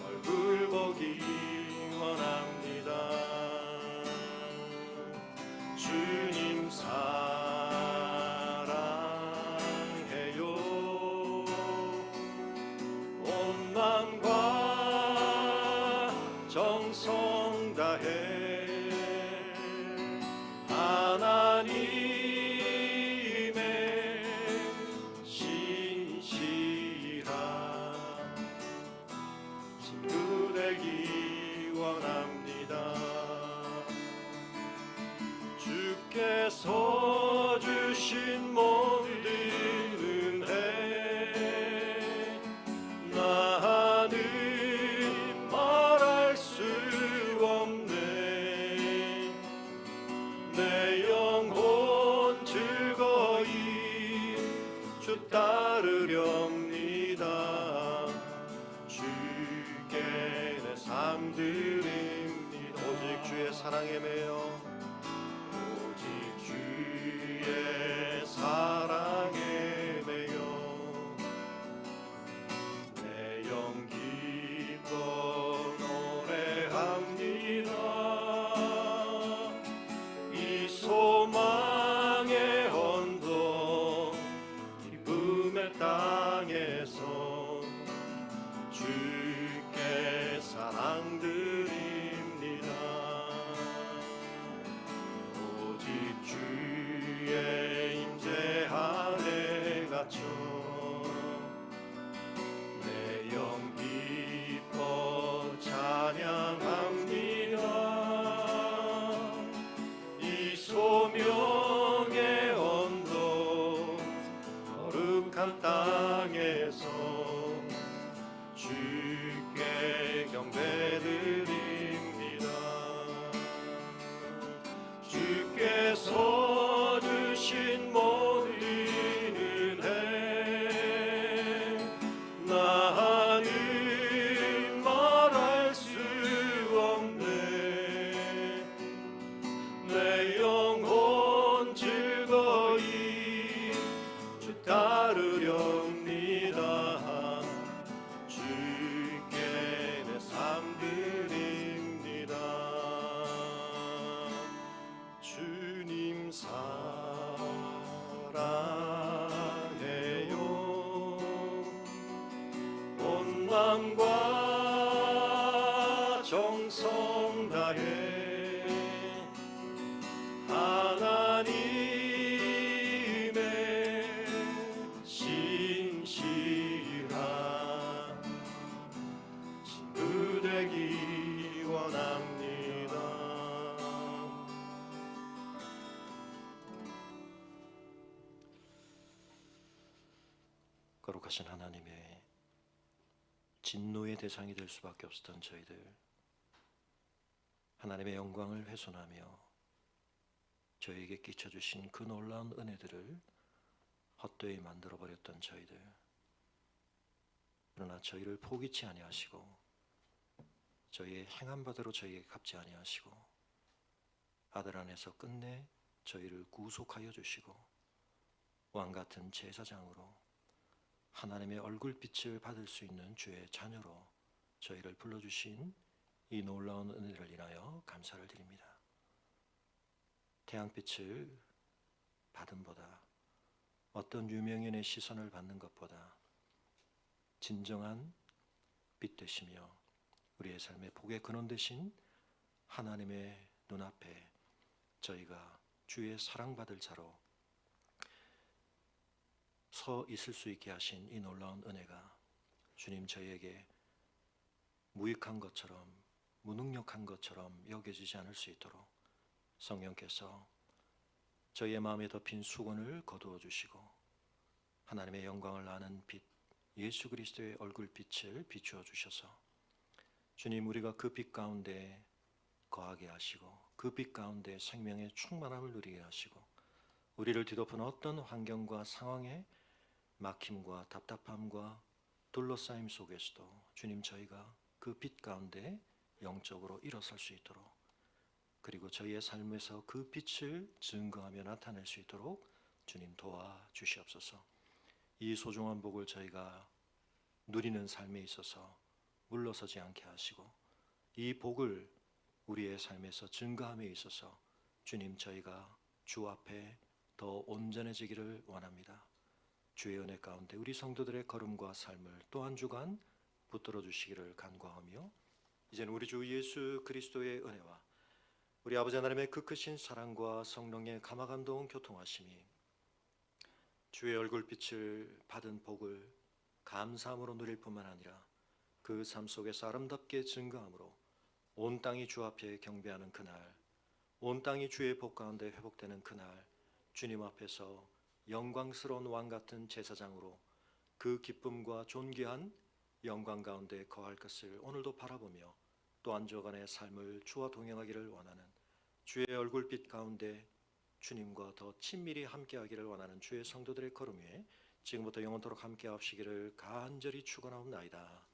얼굴 보기 원합니다. 주님 사랑해요. 온 마음과 정성 다해 하나님의 신실한 친구 되기 원합니다. 주께서 주신 모든 은혜 소명의 언덕 거룩한 땅에서 주께 경배드립니다. 주께서 주신 모든 은혜 나는 말할 수 없네. 내 영혼 즐거이 주 따르렵니다. 주께 내 삶 드립니다. 주님 사랑해요. 온 마음과 정성 다해 하나님의 신실한 친구 되기 원합니다. 거룩하신 하나님의 진노의 대상이 될 수밖에 없었던 저희들, 하나님의 영광을 훼손하며 저에게 끼쳐주신 그 놀라운 은혜들을 헛되이 만들어버렸던 저희들, 그러나 저희를 포기치 아니하시고 저희의 행한 바대로 저희에게 갚지 아니하시고 아들 안에서 끝내 저희를 구속하여 주시고 왕같은 제사장으로 하나님의 얼굴빛을 받을 수 있는 주의 자녀로 저희를 불러주신 이 놀라운 은혜를 인하여 감사를 드립니다. 태양빛을 받음보다 어떤 유명인의 시선을 받는 것보다 진정한 빛 되시며 우리의 삶의 복의 근원 되신 하나님의 눈앞에 저희가 주의 사랑받을 자로 서 있을 수 있게 하신 이 놀라운 은혜가 주님 저희에게 무익한 것처럼 무능력한 것처럼 여겨지지 않을 수 있도록 성령께서 저희의 마음에 덮인 수건을 거두어 주시고 하나님의 영광을 아는 빛 예수 그리스도의 얼굴빛을 비추어 주셔서 주님 우리가 그 빛 가운데 거하게 하시고 그 빛 가운데 생명의 충만함을 누리게 하시고 우리를 뒤덮은 어떤 환경과 상황에 막힘과 답답함과 둘러싸임 속에서도 주님 저희가 그 빛 가운데 영적으로 일어설 수 있도록 그리고 저희의 삶에서 그 빛을 증거하며 나타낼 수 있도록 주님 도와주시옵소서. 이 소중한 복을 저희가 누리는 삶에 있어서 물러서지 않게 하시고 이 복을 우리의 삶에서 증거함에 있어서 주님 저희가 주 앞에 더 온전해지기를 원합니다. 주의 은혜 가운데 우리 성도들의 걸음과 삶을 또 한 주간 붙들어 주시기를 간구하며 이제는 우리 주 예수 그리스도의 은혜와 우리 아버지 하나님의 그 크신 사랑과 성령의 감화감동 교통하심이 주의 얼굴빛을 받은 복을 감사함으로 누릴 뿐만 아니라 그 삶 속에서 아름답게 증거함으로 온 땅이 주 앞에 경배하는 그날, 온 땅이 주의 복 가운데 회복되는 그날 주님 앞에서 영광스러운 왕같은 제사장으로 그 기쁨과 존귀한 영광 가운데 거할 것을 오늘도 바라보며 또 한 주간의 삶을 주와 동행하기를 원하는 주의 얼굴빛 가운데 주님과 더 친밀히 함께하기를 원하는 주의 성도들의 걸음 위에 지금부터 영원토록 함께 하시기를 간절히 축원하옵나이다.